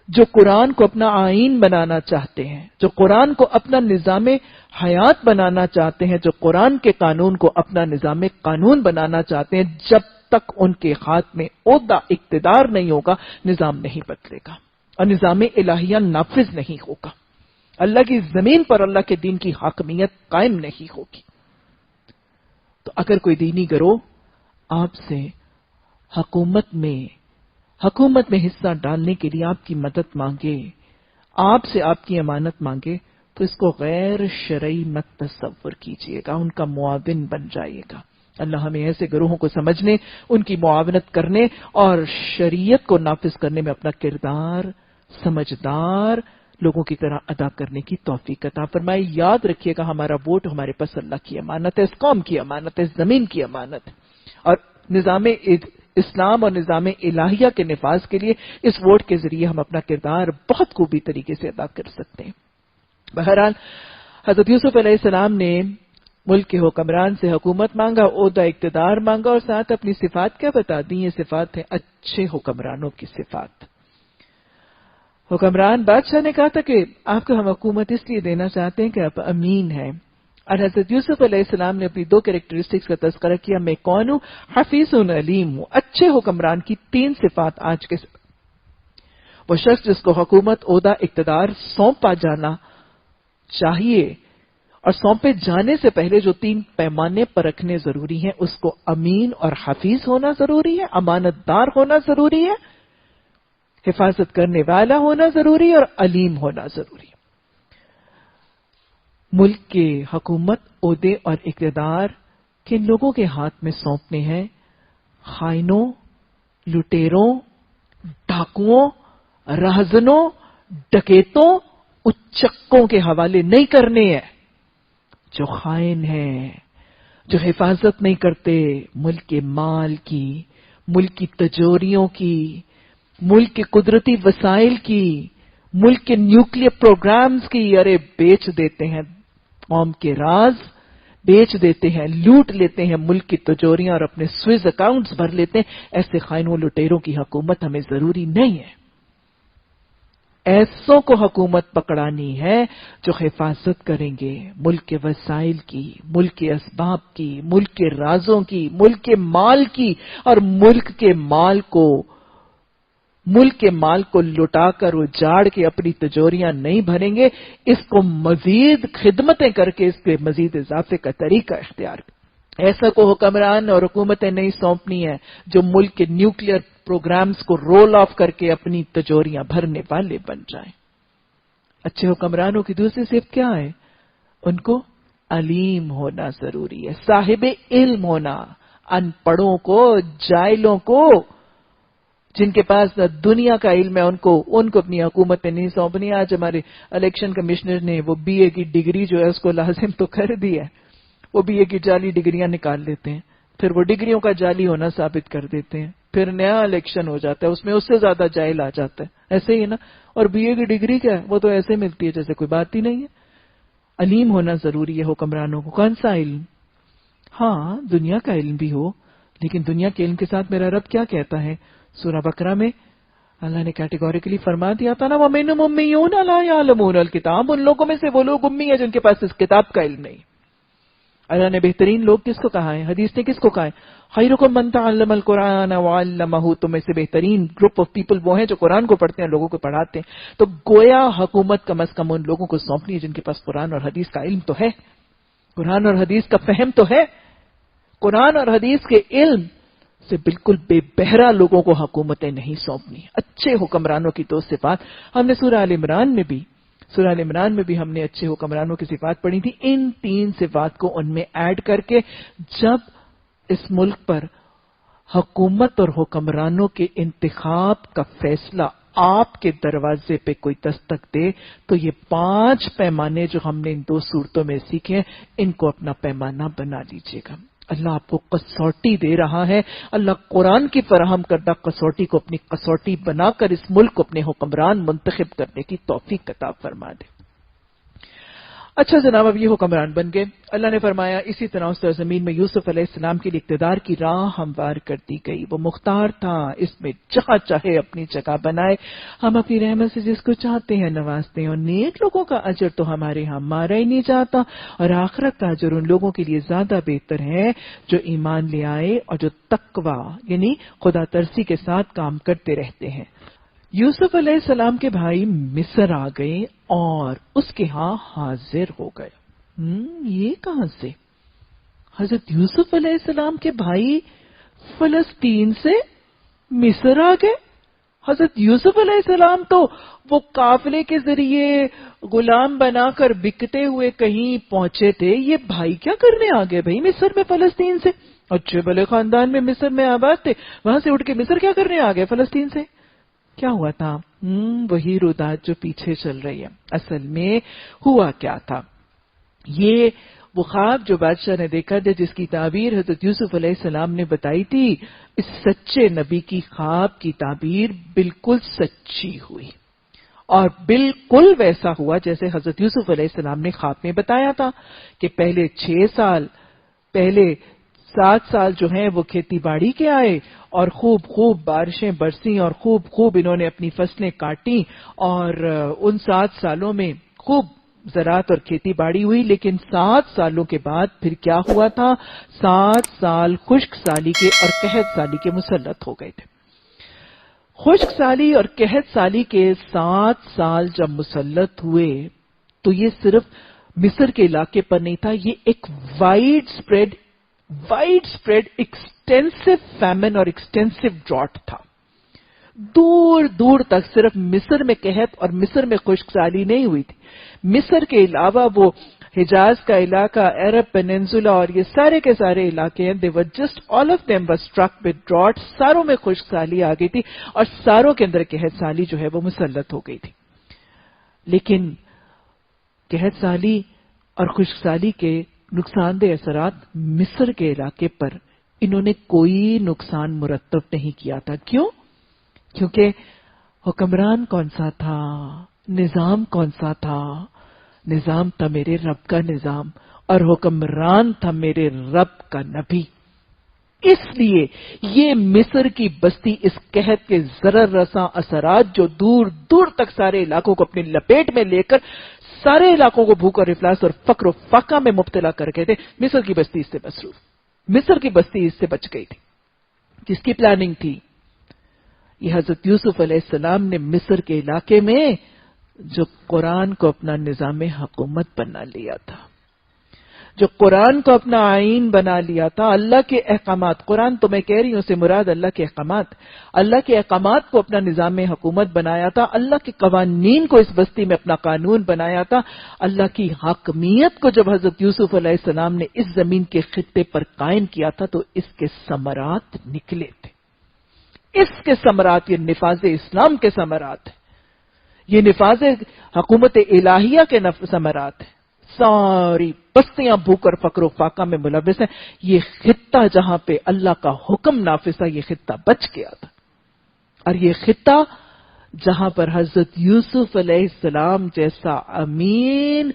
جو قرآن کو اپنا آئین بنانا چاہتے ہیں، جو قرآن کو اپنا نظام حیات بنانا چاہتے ہیں، جو قرآن کے قانون کو اپنا نظام قانون بنانا چاہتے ہیں. جب تک ان کے ہاتھ میں عہدہ، اقتدار نہیں ہوگا، نظام نہیں بدلے گا اور نظام الہیہ نافذ نہیں ہوگا. اللہ کی زمین پر اللہ کے دین کی حاکمیت قائم نہیں ہوگی. تو اگر کوئی دینی گروہ آپ سے حکومت میں حصہ ڈالنے کے لیے آپ کی مدد مانگے، آپ سے آپ کی امانت مانگے، تو اس کو غیر شرعی مت تصور کیجئے گا، ان کا معاون بن جائے گا. اللہ ہمیں ایسے گروہوں کو سمجھنے، ان کی معاونت کرنے اور شریعت کو نافذ کرنے میں اپنا کردار سمجھدار لوگوں کی طرح ادا کرنے کی توفیق عطا فرمائے. یاد رکھیے گا، ہمارا ووٹ ہمارے پاس اللہ کی امانت ہے، اس قوم کی امانت ہے، اس زمین کی امانت ہے، اور نظام اسلام اور نظام الہیہ کے نفاذ کے لیے اس ووٹ کے ذریعے ہم اپنا کردار بہت خوبی طریقے سے ادا کر سکتے ہیں. بہرحال حضرت یوسف علیہ السلام نے ملک کے حکمران سے حکومت مانگا، عہدہ، اقتدار مانگا، اور ساتھ اپنی صفات کیا بتا دی؟ یہ صفات ہیں اچھے حکمرانوں کی صفات. حکمران بادشاہ نے کہا تھا کہ آپ کو ہم حکومت اس لیے دینا چاہتے ہیں کہ آپ امین ہیں، اور حضرت یوسف علیہ السلام نے اپنی 2 کریکٹرسٹکس کا تذکرہ کیا. میں کون ہوں؟ حفیظ علیم ہوں. اچھے حکمران کی 3 صفات آج کے وہ شخص جس کو حکومت، عہدہ، اقتدار سونپا جانا چاہیے، اور سونپے جانے سے پہلے جو 3 پیمانے پر رکھنے ضروری ہیں، اس کو امین اور حفیظ ہونا ضروری ہے، امانت دار ہونا ضروری ہے، حفاظت کرنے والا ہونا ضروری ہے، اور علیم ہونا ضروری ہے. ملک کے حکومت، عہدے اور اقتدار کن لوگوں کے ہاتھ میں سونپنے ہیں؟ خائنوں، لٹیروں، ڈاکوؤں، رہزنوں، ڈکیتوں، اچکوں کے حوالے نہیں کرنے ہیں. جو خائن ہیں، جو حفاظت نہیں کرتے ملک کے مال کی، ملک کی تجوریوں کی، ملک کے قدرتی وسائل کی، ملک کے نیوکلیئر پروگرامز کی، ارے بیچ دیتے ہیں قوم کے راز، بیچ دیتے ہیں، لوٹ لیتے ہیں ملک کی تجوریاں اور اپنے سوئز اکاؤنٹس بھر لیتے ہیں. ایسے خائنوں، لٹیروں کی حکومت ہمیں ضروری نہیں ہے. ایسوں کو حکومت پکڑانی ہے جو حفاظت کریں گے ملک کے وسائل کی، ملک کے اسباب کی، ملک کے رازوں کی، ملک کے مال کی، اور ملک کے مال کو لٹا کر اجاڑ کے اپنی تجوریاں نہیں بھریں گے. اس کو مزید خدمتیں کر کے اس کے مزید اضافے کا طریقہ اختیار ایسا کو حکمران اور حکومتیں نہیں سونپنی ہے جو ملک کے نیوکلیئر پروگرامز کو رول آف کر کے اپنی تجوریاں بھرنے والے بن جائیں. اچھے حکمرانوں کی دوسری صفت کیا ہے؟ ان کو علیم ہونا ضروری ہے، صاحب علم ہونا. ان پڑھوں کو، جاہلوں کو، جن کے پاس دنیا کا علم ہے، ان کو اپنی حکومتیں نہیں سونپنی. آج ہمارے الیکشن کمشنر نے وہ بی اے کی ڈگری جو ہے اس کو لازم تو کر دی ہے. وہ بی اے کی جعلی ڈگریاں نکال لیتے ہیں، پھر وہ ڈگریوں کا جعلی ہونا ثابت کر دیتے ہیں، پھر نیا الیکشن ہو جاتا ہے، اس میں اس سے زیادہ جاہل آ جاتا ہے. ایسے ہی نا. اور بی اے کی ڈگری کیا ہے؟ وہ تو ایسے ملتی ہے جیسے کوئی بات ہی نہیں ہے. علیم ہونا ضروری ہے حکمرانوں کو. کون سا علم؟ ہاں دنیا کا علم بھی ہو، لیکن دنیا کے علم کے ساتھ میرا رب کیا کہتا ہے؟ سورہ بقرہ میں اللہ نے کیٹیگوریکلی فرما دیا تھا نا، وَمِنْهُمْ أُمِّيُّونَ لَا يَعْلَمُونَ الْكِتَابَ. ان لوگوں میں سے وہ لوگ امی ہیں جن کے پاس اس کتاب کا علم نہیں. اللہ نے بہترین لوگ کس کو کہا ہے؟ حدیث نے کس کو کہا ہے؟ خیرکم من تعلم القرآن وعلمہ. تم میں سے بہترین گروپ آف پیپل وہ ہیں جو قرآن کو پڑھتے ہیں، لوگوں کو پڑھاتے ہیں. تو گویا حکومت کم از کم ان لوگوں کو سونپنی ہے جن کے پاس قرآن اور حدیث کا علم تو ہے، قرآن اور حدیث کا فہم تو ہے. قرآن اور حدیث کے علم سے بالکل بے بہرا لوگوں کو حکومتیں نہیں سونپنی. اچھے حکمرانوں کی دو صفات ہم نے سورہ آل عمران میں بھی ہم نے اچھے حکمرانوں کی صفات پڑھی تھی. ان تین صفات کو ان میں ایڈ کر کے جب اس ملک پر حکومت اور حکمرانوں کے انتخاب کا فیصلہ آپ کے دروازے پہ کوئی دستک دے تو یہ 5 پیمانے جو ہم نے ان 2 صورتوں میں سیکھے ان کو اپنا پیمانہ بنا لیجیے گا. اللہ آپ کو کسوٹی دے رہا ہے. اللہ قرآن کی فراہم کردہ کسوٹی کو اپنی کسوٹی بنا کر اس ملک کو اپنے حکمران منتخب کرنے کی توفیق عطا فرما دے. اچھا جناب، اب یہ حکمران بن گئے. اللہ نے فرمایا اسی طرح اس زمین میں یوسف علیہ السلام کے لیے اقتدار کی راہ ہموار کر دی گئی. وہ مختار تھا، اس میں جہاں چاہے اپنی جگہ بنائے. ہم اپنی رحمت سے جس کو چاہتے ہیں نوازتے ہیں، اور نیک لوگوں کا اجر تو ہمارے ہاں مارا ہی نہیں جاتا. اور آخرت کا اجر ان لوگوں کے لیے زیادہ بہتر ہے جو ایمان لے آئے اور جو تقوی یعنی خدا ترسی کے ساتھ کام کرتے رہتے ہیں. یوسف علیہ السلام کے بھائی مصر آ گئے اور اس کے ہاں حاضر ہو گئے. یہ کہاں سے؟ حضرت یوسف علیہ السلام کے بھائی فلسطین سے مصر آ گئے. حضرت یوسف علیہ السلام تو وہ قافلے کے ذریعے غلام بنا کر بکتے ہوئے کہیں پہنچے تھے. یہ بھائی کیا کرنے آ گئے بھائی مصر میں فلسطین سے؟ اچھے بھلے خاندان میں مصر میں آباد تھے، وہاں سے اٹھ کے مصر کیا کرنے آ گئے فلسطین سے؟ کیا ہوا تھا؟ وہی رودات جو پیچھے چل رہی ہے. اصل میں ہوا کیا تھا؟ یہ وہ خواب جو بادشاہ نے دیکھا تھا، جس کی تعبیر حضرت یوسف علیہ السلام نے بتائی تھی، اس سچے نبی کی خواب کی تعبیر بالکل سچی ہوئی اور بالکل ویسا ہوا جیسے حضرت یوسف علیہ السلام نے خواب میں بتایا تھا کہ پہلے 7 سال جو ہیں وہ کھیتی باڑی کے آئے اور خوب بارشیں برسیں اور خوب انہوں نے اپنی فصلیں کاٹیں اور ان 7 سالوں میں خوب زراعت اور کھیتی باڑی ہوئی. لیکن 7 سالوں کے بعد پھر کیا ہوا تھا؟ 7 سال خشک سالی کے اور قحط سالی کے مسلط ہو گئے تھے. خشک سالی اور قحط سالی کے 7 سال جب مسلط ہوئے تو یہ صرف مصر کے علاقے پر نہیں تھا، یہ ایک وائڈ اسپریڈ ایکسٹینسو فیمن اور ایکسٹینسو ڈراٹ تھا. دور تک صرف مصر میں قحط اور مصر میں خشک سالی نہیں ہوئی تھی. مصر کے علاوہ وہ حجاز کا علاقہ، عرب پیننسولا اور یہ سارے کے سارے علاقے ہیں، they were just all of them were struck with drought. ساروں میں خشک سالی آ گئی تھی اور ساروں کے اندر قحط سالی جو ہے وہ مسلط ہو گئی تھی. لیکن قحط سالی اور خشک سالی کے نقصان دہ اثرات مصر کے علاقے پر انہوں نے کوئی نقصان مرتب نہیں کیا تھا. کیوں؟ کیونکہ حکمران کون سا تھا، نظام کون سا تھا؟ نظام تھا میرے رب کا نظام اور حکمران تھا میرے رب کا نبی. اس لیے یہ مصر کی بستی اس قحط کے ضرر رساں اثرات جو دور تک سارے علاقوں کو اپنی لپیٹ میں لے کر سارے علاقوں کو بھوک اور افلاس اور فقر و فاقہ میں مبتلا کر گئے تھے، مصر کی بستی اس سے مسرور، مصر کی بستی اس سے بچ گئی تھی. جس کی پلاننگ تھی؟ یہ حضرت یوسف علیہ السلام نے مصر کے علاقے میں جو قرآن کو اپنا نظام حکومت بنا لیا تھا، جو قرآن کو اپنا آئین بنا لیا تھا، اللہ کے احکامات، قرآن تو میں کہہ رہی ہوں سے مراد اللہ کے احکامات، اللہ کے احکامات کو اپنا نظام حکومت بنایا تھا، اللہ کے قوانین کو اس بستی میں اپنا قانون بنایا تھا، اللہ کی حاکمیت کو جب حضرت یوسف علیہ السلام نے اس زمین کے خطے پر قائم کیا تھا تو اس کے ثمرات نکلے تھے، اس کے ثمرات، یہ نفاذ اسلام کے ثمرات ہیں، یہ نفاذ حکومت الہیہ کے ثمرات ہیں۔ ساری بستیاں بھوک اور فقر و فاقہ میں ملوث ہیں، یہ خطہ جہاں پہ اللہ کا حکم نافذ تھا یہ خطہ بچ گیا تھا، اور یہ خطہ جہاں پر حضرت یوسف علیہ السلام جیسا امین،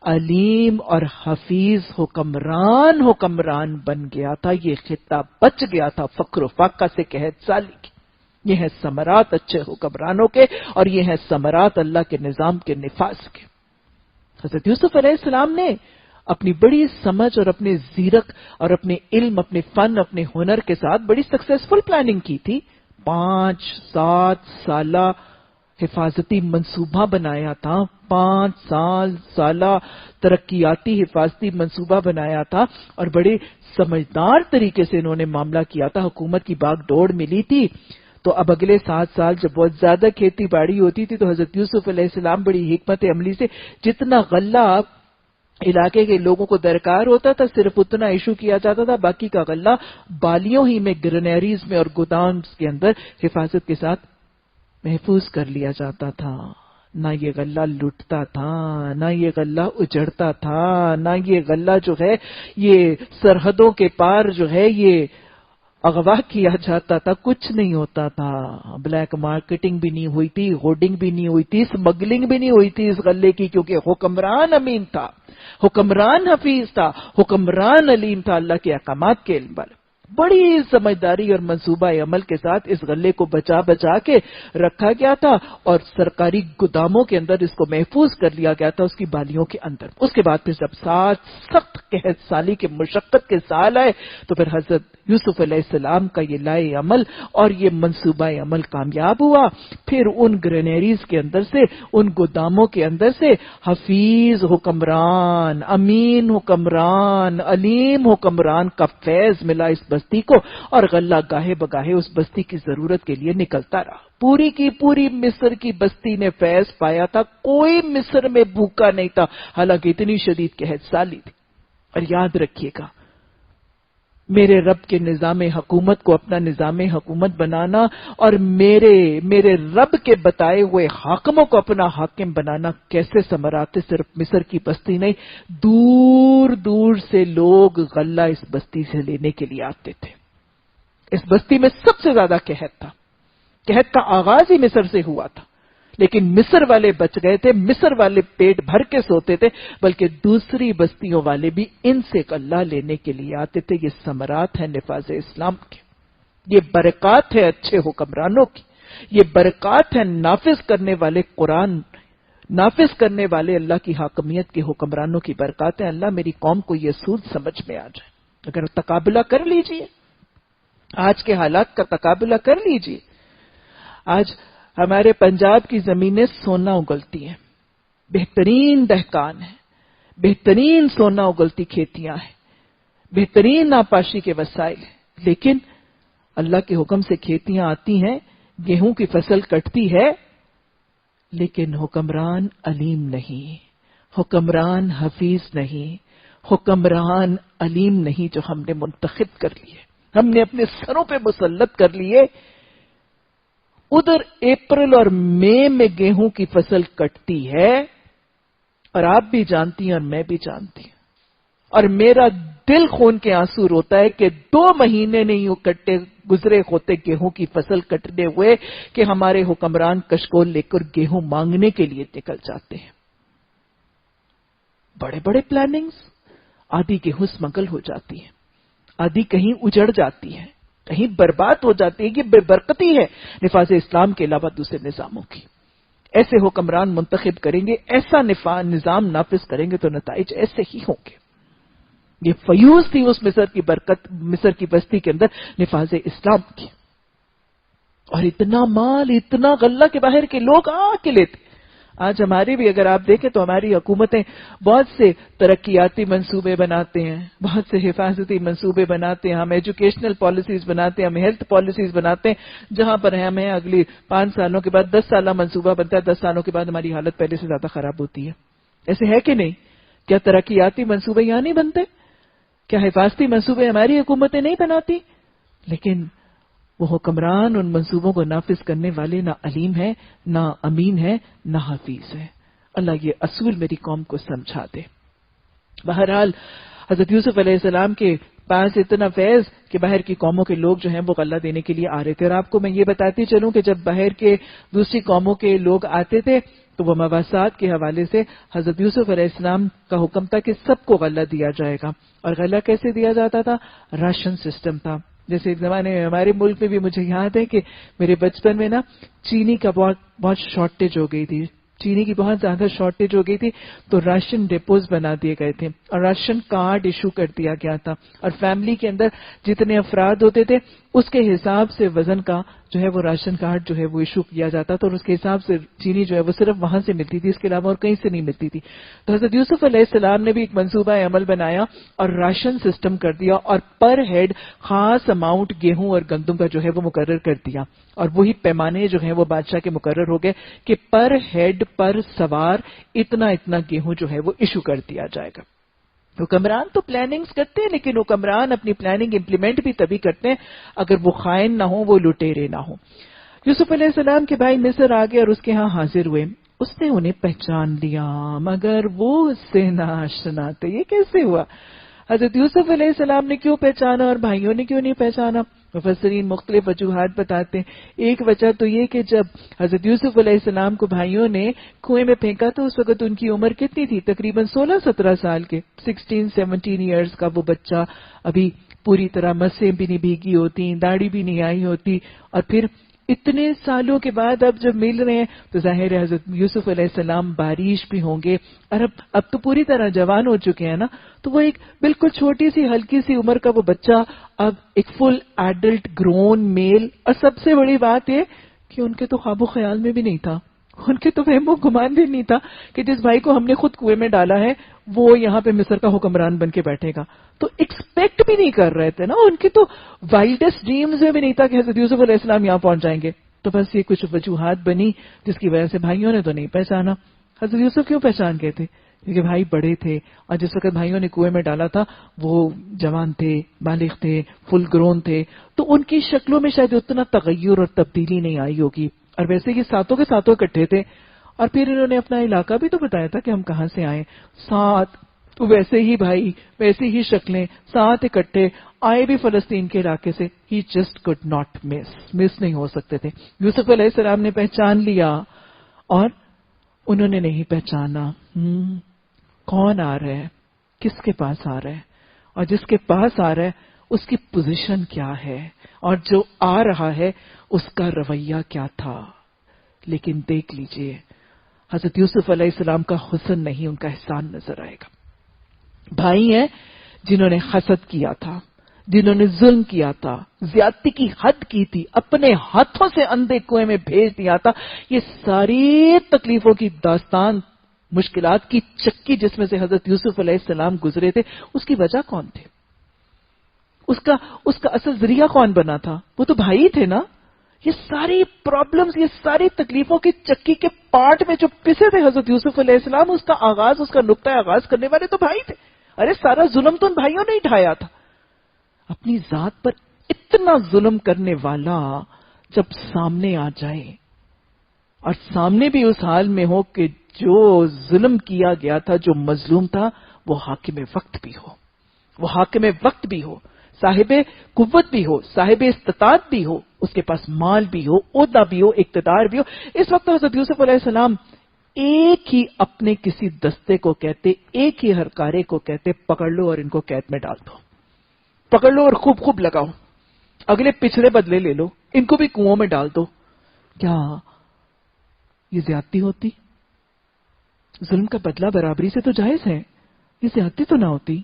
علیم اور حفیظ حکمران بن گیا تھا، یہ خطہ بچ گیا تھا فقر و فاقہ سے قحط سالی کی۔ یہ ہیں ثمرات اچھے حکمرانوں کے، اور یہ ہیں ثمرات اللہ کے نظام کے نفاذ کے۔ حضرت یوسف علیہ السلام نے اپنی بڑی سمجھ اور اپنے زیرک اور اپنے علم، اپنے فن، اپنے ہنر کے ساتھ بڑی سکسیسفل پلاننگ کی تھی۔ 5-7 سالہ حفاظتی منصوبہ بنایا تھا، 5 سالہ ترقیاتی حفاظتی منصوبہ بنایا تھا، اور بڑے سمجھدار طریقے سے انہوں نے معاملہ کیا تھا۔ حکومت کی باغ ڈوڑ ملی تھی، تو اب اگلے 7 سال جب بہت زیادہ کھیتی باڑی ہوتی تھی تو حضرت یوسف علیہ السلام بڑی حکمت عملی سے جتنا غلہ علاقے کے لوگوں کو درکار ہوتا تھا صرف اتنا ایشو کیا جاتا تھا، باقی کا غلہ بالیوں ہی میں، گرنیریز میں اور گودامز کے اندر حفاظت کے ساتھ محفوظ کر لیا جاتا تھا۔ نہ یہ غلہ لٹتا تھا، نہ یہ غلہ اجڑتا تھا، نہ یہ غلہ جو ہے یہ سرحدوں کے پار جو ہے یہ اغوا کیا جاتا تھا، کچھ نہیں ہوتا تھا۔ بلیک مارکیٹنگ بھی نہیں ہوئی تھی، ہوڈنگ بھی نہیں ہوئی تھی، اسمگلنگ بھی نہیں ہوئی تھی اس غلے کی، کیونکہ حکمران امین تھا، حکمران حفیظ تھا، حکمران علیم تھا، اللہ کے احکامات کے علم والا۔ بڑی سمجھداری اور منصوبہ عمل کے ساتھ اس غلے کو بچا کے رکھا گیا تھا، اور سرکاری گوداموں کے اندر اس کو محفوظ کر لیا گیا تھا، اس کی بالیوں کے اندر۔ اس کے بعد پھر جب 7 سخت قحط سالی کے مشقت کے سال آئے تو پھر حضرت یوسف علیہ السلام کا یہ لائے عمل اور یہ منصوبہ عمل کامیاب ہوا۔ پھر ان گرینیریز کے اندر سے، ان گوداموں کے اندر سے حفیظ حکمران، امین حکمران، علیم حکمران کا فیض ملا اس بستی کو، اور غلہ گاہے بگاہے اس بستی کی ضرورت کے لیے نکلتا رہا۔ پوری کی پوری مصر کی بستی نے فیض پایا تھا، کوئی مصر میں بھوکا نہیں تھا، حالانکہ اتنی شدید قحط سالی تھی۔ اور یاد رکھیے گا، میرے رب کے نظام حکومت کو اپنا نظام حکومت بنانا اور میرے رب کے بتائے ہوئے حاکموں کو اپنا حاکم بنانا کیسے ثمرات، صرف مصر کی بستی نہیں، دور دور سے لوگ غلہ اس بستی سے لینے کے لیے آتے تھے۔ اس بستی میں سب سے زیادہ قحط تھا، قحط کا آغاز ہی مصر سے ہوا تھا، لیکن مصر والے بچ گئے تھے، مصر والے پیٹ بھر کے سوتے تھے، بلکہ دوسری بستیوں والے بھی ان سے غلہ لینے کے لیے آتے تھے۔ یہ ثمرات ہیں نفاذ اسلام کے، یہ برکات ہے اچھے حکمرانوں کی، یہ برکات ہے نافذ کرنے والے قرآن، نافذ کرنے والے اللہ کی حاکمیت کے حکمرانوں کی برکات ہیں۔ اللہ میری قوم کو یہ اصول سمجھ میں آ جائے۔ اگر تقابلہ کر لیجئے، آج کے حالات کا تقابلہ کر لیجئے، آج ہمارے پنجاب کی زمینیں سونا اگلتی ہیں، بہترین دہقان ہیں، بہترین سونا اگلتی کھیتیاں ہیں، بہترین آبپاشی کے وسائل ہیں، لیکن اللہ کے حکم سے کھیتیاں آتی ہیں، گیہوں کی فصل کٹتی ہے، لیکن حکمران علیم نہیں، حکمران حفیظ نہیں، حکمران علیم نہیں جو ہم نے منتخب کر لیے، ہم نے اپنے سروں پہ مسلط کر لیے۔ ادھر اپریل اور مئی میں گیہوں کی فصل کٹتی ہے، اور آپ بھی جانتی ہیں اور میں بھی جانتی ہوں، اور میرا دل خون کے آنسو روتا ہے کہ 2 مہینے نہیں گزرے ہوتے گیہوں کی فصل کٹنے ہوئے کہ ہمارے حکمران کشکول لے کر گیہوں مانگنے کے لیے نکل جاتے ہیں۔ بڑے بڑے پلاننگز، آدھی گیہوں اسمگل ہو جاتی ہیں، آدھی کہیں اجڑ جاتی ہیں، کہیں برباد ہو جاتی ہے۔ یہ بے برکتی ہے نفاذ اسلام کے علاوہ دوسرے نظاموں کی۔ ایسے حکمران منتخب کریں گے، ایسا نظام نافذ کریں گے تو نتائج ایسے ہی ہوں گے۔ یہ فیوز تھی اس مصر کی برکت، مصر کی بستی کے اندر نفاذ اسلام کی، اور اتنا مال، اتنا غلہ کے باہر کے لوگ آ کے لیتے، آج ہماری بھی اگر آپ دیکھیں تو ہماری حکومتیں بہت سے ترقیاتی منصوبے بناتے ہیں، بہت سے حفاظتی منصوبے بناتے ہیں، ہم ایجوکیشنل پالیسیز بناتے ہیں، ہم ہیلتھ پالیسیز بناتے ہیں، جہاں پر ہمیں اگلی 5 سالوں کے بعد 10 سالہ منصوبہ بنتا ہے، 10 سالوں کے بعد ہماری حالت پہلے سے زیادہ خراب ہوتی ہے. ایسے ہے کہ نہیں؟ کیا ترقیاتی منصوبے یہاں نہیں بنتے؟ کیا حفاظتی منصوبے ہماری حکومتیں نہیں بناتی؟ لیکن وہ حکمران ان منصوبوں کو نافذ کرنے والے نہ علیم ہے، نہ امین ہے، نہ حفیظ ہے. اللہ یہ اصول میری قوم کو سمجھا دے. بہرحال حضرت یوسف علیہ السلام کے پاس اتنا فیض کہ باہر کی قوموں کے لوگ جو ہیں وہ غلہ دینے کے لیے آ رہے تھے. اور آپ کو میں یہ بتاتی چلوں کہ جب باہر کے دوسری قوموں کے لوگ آتے تھے تو وہ مواسات کے حوالے سے حضرت یوسف علیہ السلام کا حکم تھا کہ سب کو غلہ دیا جائے گا. اور غلہ کیسے دیا جاتا تھا؟ راشن سسٹم تھا. جیسے ایک زمانے میں ہمارے ملک میں بھی مجھے یاد ہے کہ میرے بچپن میں نا چینی کا بہت شارٹیج ہو گئی تھی، چینی کی بہت زیادہ شارٹیج ہو گئی تھی، تو راشن ڈیپوز بنا دیے گئے تھے اور راشن کارڈ ایشو کر دیا گیا تھا. اور فیملی کے اندر جتنے افراد ہوتے تھے اس کے حساب سے وزن کا جو ہے وہ راشن کارڈ جو ہے وہ ایشو کیا جاتا تھا، اور اس کے حساب سے چینی جو ہے وہ صرف وہاں سے ملتی تھی، اس کے علاوہ اور کہیں سے نہیں ملتی تھی. تو حضرت یوسف علیہ السلام نے بھی ایک منصوبہ عمل بنایا اور راشن سسٹم کر دیا، اور پر ہیڈ خاص اماؤنٹ گیہوں اور گندم کا جو ہے وہ مقرر کر دیا. اور وہی پیمانے جو ہیں وہ بادشاہ کے مقرر ہو گئے کہ پر ہیڈ پر سوار اتنا اتنا گیہوں جو ہے وہ ایشو کر دیا جائے گا. حکمران تو پلاننگز کرتے ہیں، لیکن حکمران اپنی پلاننگ امپلیمنٹ بھی تبھی کرتے ہیں اگر وہ خائن نہ ہوں، وہ لٹیرے نہ ہوں. یوسف علیہ السلام کے بھائی مصر آ گئے اور اس کے ہاں حاضر ہوئے. اس نے انہیں پہچان لیا مگر وہ اس سے ناشنا تھے. یہ کیسے ہوا؟ حضرت یوسف علیہ السلام نے کیوں پہچانا اور بھائیوں نے کیوں نہیں پہچانا؟ مفسرین مختلف وجوہات بتاتے ہیں. ایک وجہ تو یہ کہ جب حضرت یوسف علیہ السلام کو بھائیوں نے کنویں میں پھینکا تو اس وقت ان کی عمر کتنی تھی؟ تقریباً 16-17 سال کے، 16-17 ایئرز کا وہ بچہ، ابھی پوری طرح مسیں بھی نہیں بھیگی ہوتی، داڑھی بھی نہیں آئی ہوتی، اور پھر اتنے سالوں کے بعد اب جب مل رہے ہیں تو ظاہر ہے حضرت یوسف علیہ السلام بارش بھی ہوں گے، اور اب تو پوری طرح جوان ہو چکے ہیں نا. تو وہ ایک بالکل چھوٹی سی ہلکی سی عمر کا وہ بچہ اب ایک فل ایڈلٹ گرون میل. اور سب سے بڑی بات یہ کہ ان کے تو خواب و خیال میں بھی نہیں تھا، ان کے تو وہم و گمان بھی نہیں تھا کہ جس بھائی کو ہم نے خود کنویں میں ڈالا ہے وہ یہاں پہ مصر کا حکمران بن کے بیٹھے گا. تو ایکسپیکٹ بھی نہیں کر رہے تھے نا، ان کی تو وائلڈسٹ ڈریمز میں بھی نہیں تھا کہ حضرت یوسف علیہ السلام یہاں پہنچ جائیں گے. تو بس یہ کچھ وجوہات بنی جس کی وجہ سے بھائیوں نے تو نہیں پہچانا. حضرت یوسف کیوں پہچان گئے تھے؟ کیونکہ بھائی بڑے تھے، اور جس وقت بھائیوں نے کنویں میں ڈالا تھا وہ جوان تھے، بالغ تھے، فل گرون تھے، تو ان کی شکلوں میں شاید اتنا تغیر اور تبدیلی نہیں آئی ہوگی. اور ویسے یہ ساتوں کے ساتوں اکٹھے تھے، اور پھر انہوں نے اپنا علاقہ بھی تو بتایا تھا کہ ہم کہاں سے آئے. ساتھ ویسے ہی بھائی، ویسے ہی شکلیں، ساتھ اکٹھے آئے بھی فلسطین کے علاقے سے. ہی جسٹ could not مس نہیں ہو سکتے تھے. یوسف علیہ السلام نے پہچان لیا اور انہوں نے نہیں پہچانا. کون آ رہا ہے، کس کے پاس آ رہا ہے، اور جس کے پاس آ رہا ہے اس کی پوزیشن کیا ہے، اور جو آ رہا ہے اس کا رویہ کیا تھا. لیکن دیکھ لیجئے حضرت یوسف علیہ السلام کا حسن نہیں، ان کا احسان نظر آئے گا. بھائی ہیں جنہوں نے حسد کیا تھا، جنہوں نے ظلم کیا تھا، زیادتی کی حد کی تھی، اپنے ہاتھوں سے اندھے کنویں میں بھیج دیا تھا. یہ ساری تکلیفوں کی داستان، مشکلات کی چکی جس میں سے حضرت یوسف علیہ السلام گزرے تھے، اس کی وجہ کون تھے؟ اس کا اصل ذریعہ کون بنا تھا؟ وہ تو بھائی تھے نا. یہ ساری پرابلمز، یہ ساری تکلیفوں کی چکی کے پارٹ میں جو پسے تھے حضرت یوسف علیہ السلام، اس کا آغاز، اس کا نقطہ آغاز کرنے والے تو بھائی تھے. ارے سارا ظلم تو ان بھائیوں نے ہی ڈھایا تھا. اپنی ذات پر اتنا ظلم کرنے والا جب سامنے آ جائے، اور سامنے بھی اس حال میں ہو کہ جو ظلم کیا گیا تھا، جو مظلوم تھا، وہ حاکم وقت بھی ہو، وہ حاکم وقت بھی ہو، صاحب قوت بھی ہو، صاحب استطاعت بھی ہو، اس کے پاس مال بھی ہو، عہدہ بھی ہو، اقتدار بھی ہو. اس وقت حضرت یوسف علیہ السلام ایک ہی اپنے کسی دستے کو کہتے، ایک ہی ہرکارے کو کہتے، پکڑ لو اور ان کو قید میں ڈال دو، پکڑ لو اور خوب خوب لگاؤ، اگلے پچھلے بدلے لے لو، ان کو بھی کنووں میں ڈال دو. کیا یہ زیادتی ہوتی؟ ظلم کا بدلہ برابری سے تو جائز ہے، یہ زیادتی تو نہ ہوتی.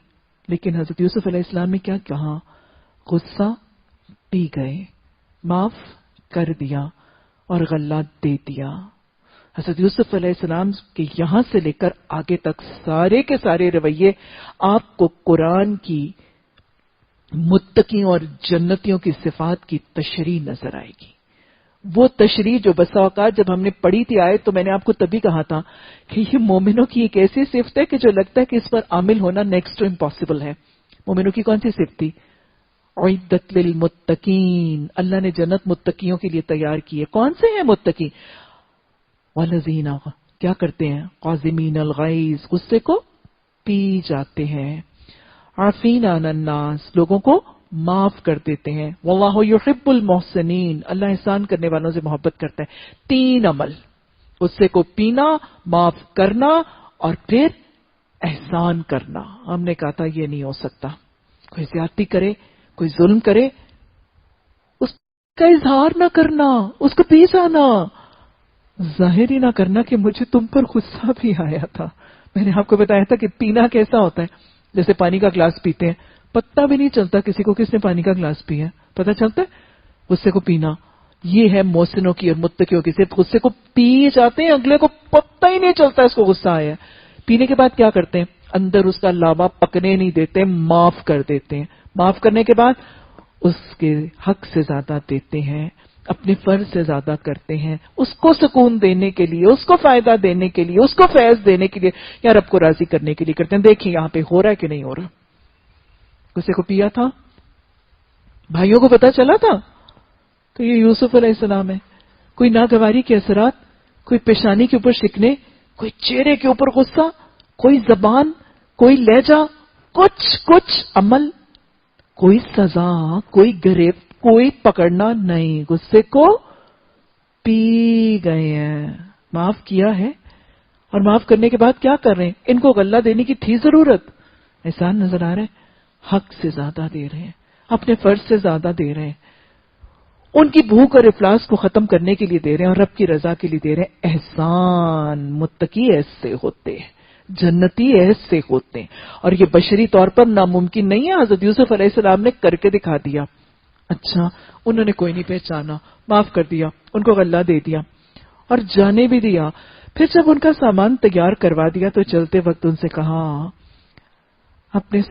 لیکن حضرت یوسف علیہ السلام نے کیا کہا؟ غصہ پی گئے، معاف کر دیا اور غلہ دے دیا. حضرت یوسف علیہ السلام کے یہاں سے لے کر آگے تک سارے کے سارے رویے آپ کو قرآن کی متقیوں اور جنتیوں کی صفات کی تشریح نظر آئے گی. وہ تشریح جو بسا اوقات جب ہم نے پڑھی تھی آیت تو میں نے آپ کو تبھی کہا تھا کہ یہ مومنوں کی ایک ایسی صفت ہے کہ جو لگتا ہے کہ اس پر عامل ہونا نیکسٹ ٹو امپاسبل ہے. مومنوں کی کون سی صفت تھی؟ اعدت للمتقین، اللہ نے جنت متقیوں کے لیے تیار کی ہے. کون سے ہیں متقی؟ والذین، کیا کرتے ہیں؟ قاذمین الغیظ، غصے کو پی جاتے ہیں. عافین عن الناس، لوگوں کو معاف کر دیتے ہیں. واللہ یحب المحسنین، اللہ احسان کرنے والوں سے محبت کرتا ہے. 3 عمل، غصے کو پینا، معاف کرنا اور پھر احسان کرنا. ہم نے کہا تھا یہ نہیں ہو سکتا. کوئی زیادتی کرے، کوئی ظلم کرے، اس کا اظہار نہ کرنا، اس کو پی جانا، ظاہر ہی نہ کرنا کہ مجھے تم پر غصہ بھی آیا تھا. میں نے آپ کو بتایا تھا کہ پینا کیسا ہوتا ہے. جیسے پانی کا گلاس پیتے ہیں، پتہ بھی نہیں چلتا کسی کو کس نے پانی کا گلاس پیا. پتہ چلتا ہے غصے کو پینا. یہ ہے محسنوں کی اور متقیوں کی صرف، غصے کو پی جاتے ہیں، اگلے کو پتہ ہی نہیں چلتا اس کو غصہ آیا. پینے کے بعد کیا کرتے ہیں؟ اندر اس کا لاوا پکنے نہیں دیتے، معاف کر دیتے ہیں. معاف کرنے کے بعد اس کے حق سے زیادہ دیتے ہیں، اپنے فرض سے زیادہ کرتے ہیں، اس کو سکون دینے کے لیے، اس کو فائدہ دینے کے لیے، اس کو فیض دینے کے لیے یا رب کو راضی کرنے کے لیے کرتے ہیں. دیکھیں یہاں پہ ہو رہا ہے کہ نہیں ہو رہا. غصے کو پیا تھا، بھائیوں کو پتا چلا تھا، تو یہ یوسف علیہ السلام ہے. کوئی ناگواری کے اثرات، کوئی پیشانی کے اوپر شکنے، کوئی چہرے کے اوپر غصہ، کوئی زبان، کوئی لہجہ، کچھ عمل، کوئی سزا، کوئی گرفت، کوئی پکڑنا نہیں. غصے کو پی گئے ہیں، معاف کیا ہے. اور معاف کرنے کے بعد کیا کر رہے ہیں؟ ان کو غلہ دینے کی تھی ضرورت، احسان نظر آ رہا ہے. حق سے زیادہ دے رہے ہیں، اپنے فرض سے زیادہ دے رہے ہیں، ان کی بھوک اور افلاس کو ختم کرنے کے لیے دے رہے ہیں اور رب کی رضا کے لیے دے رہے ہیں. احسان، متقی ایسے ہوتے ہیں، جنتی ایسے ہوتے ہیں. اور یہ بشری طور پر ناممکن نہیں ہے. حضرت یوسف علیہ السلام نے کر کے دکھا دیا. اچھا، انہوں نے کوئی نہیں پہچانا، معاف کر دیا، ان کو غلہ دے دیا اور جانے بھی دیا. پھر جب ان کا سامان تیار کروا دیا تو چلتے وقت ان سے کہا اپنے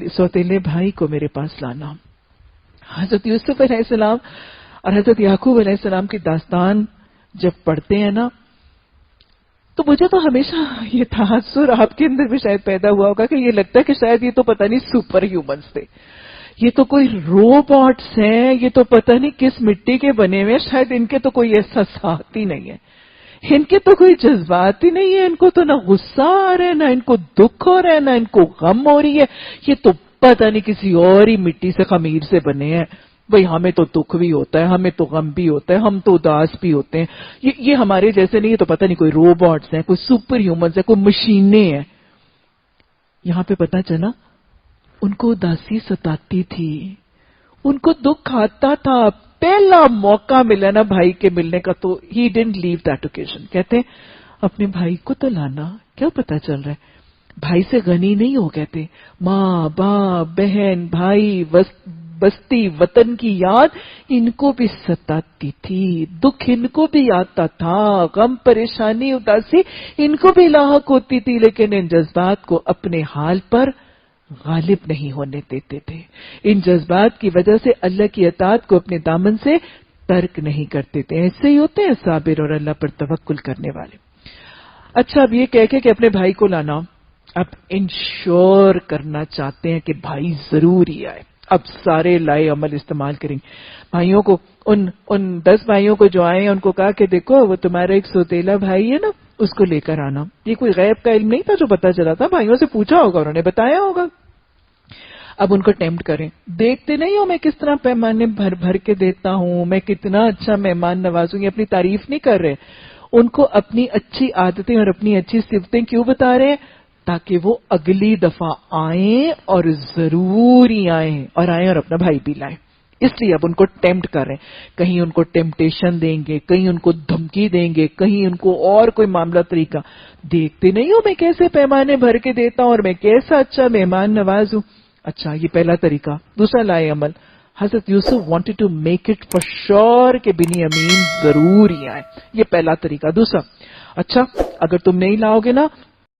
سوتیلے بھائی کو میرے پاس لانا. حضرت یوسف علیہ السلام اور حضرت یعقوب علیہ السلام کی داستان جب پڑھتے ہیں نا تو مجھے تو ہمیشہ یہ تاثر آپ کے اندر بھی شاید پیدا ہوا ہوگا کہ یہ لگتا ہے کہ شاید یہ تو پتہ نہیں سپر ہیومنز تھے، یہ تو کوئی روبوٹس ہیں، یہ تو پتہ نہیں کس مٹی کے بنے ہوئے، شاید ان کے تو کوئی احساسات ہی نہیں ہے، ان کے تو کوئی جذبات ہی نہیں ہے، ان کو تو نہ غصہ آ رہا ہے، نہ ان کو دکھ ہو رہا ہے، نہ ان کو غم ہو رہی ہے، یہ تو پتہ نہیں کسی اور ہی مٹی سے خمیر سے بنے ہیں. بھئی ہمیں تو دکھ بھی ہوتا ہے، ہمیں تو غم بھی ہوتا ہے، ہم تو اداس بھی ہوتے ہیں، یہ ہمارے جیسے نہیں، یہ تو پتہ نہیں کوئی روبوٹس ہیں، کوئی سپر ہیومنز ہیں، کوئی مشینیں ہیں. یہاں پہ پتہ چلا ان کو اداسی ستاتی تھی، ان کو دکھ آتا تھا. پہلا موقع ملا نا بھائی کے ملنے کا تو ہی ڈنٹ لیو دیٹ اوکیزن. کہتے ہیں اپنے بھائی کو تو لانا، کیا پتا چل رہا ہے بھائی سے غنی نہیں ہو. کہتے ماں باپ بہن بھائی بستی وطن کی یاد ان کو بھی ستاتی تھی، دکھ ان کو بھی آتا تھا، غم پریشانی اداسی ان کو بھی لاحق ہوتی تھی، لیکن ان جذبات کو اپنے حال پر غالب نہیں ہونے دیتے تھے. ان جذبات کی وجہ سے اللہ کی اطاعت کو اپنے دامن سے ترک نہیں کرتے تھے. ایسے ہی ہوتے ہیں صابر اور اللہ پر توکل کرنے والے. اچھا، اب یہ کہہ کے کہ اپنے بھائی کو لانا، اب انشور کرنا چاہتے ہیں کہ بھائی ضرور ہی آئے. اب سارے لائے عمل استعمال کریں. بھائیوں کو ان 10 بھائیوں کو جو آئے ہیں ان کو کہا کہ دیکھو وہ تمہارا ایک سوتیلا بھائی ہے نا، اس کو لے کر آنا. یہ کوئی غیب کا علم نہیں تھا جو پتا چلا تھا، بھائیوں سے پوچھا ہوگا، انہوں نے بتایا ہوگا. اب ان کو ٹیمپٹ کریں. دیکھتے نہیں ہو میں کس طرح پیمانے بھر بھر کے دیتا ہوں، میں کتنا اچھا مہمان نوازوں. یہ اپنی تعریف نہیں کر رہے، ان کو اپنی اچھی عادتیں اور اپنی اچھی صفتیں کیوں بتا رہے ہیں؟ تاکہ وہ اگلی دفعہ آئیں اور ضرور ہی آئیں اور اپنا بھائی بھی لائیں. اس لیے اب ان کو ٹیمپٹ کر رہے ہیں. کہیں ان کو ٹیمپٹیشن دیں گے، کہیں ان کو دھمکی دیں گے، کہیں ان کو اور کوئی معاملہ طریقہ. دیکھتے نہیں ہو میں کیسے پیمانے بھر کے دیتا ہوں اور میں کیسا اچھا مہمان نواز ہوں. اچھا، یہ پہلا طریقہ. دوسرا لائے عمل. حضرت یوسف wanted to make it for sure کہ بنی امین ضرور ہی آئے. یہ پہلا طریقہ. دوسرا، اچھا اگر تم نہیں لاؤ گے نا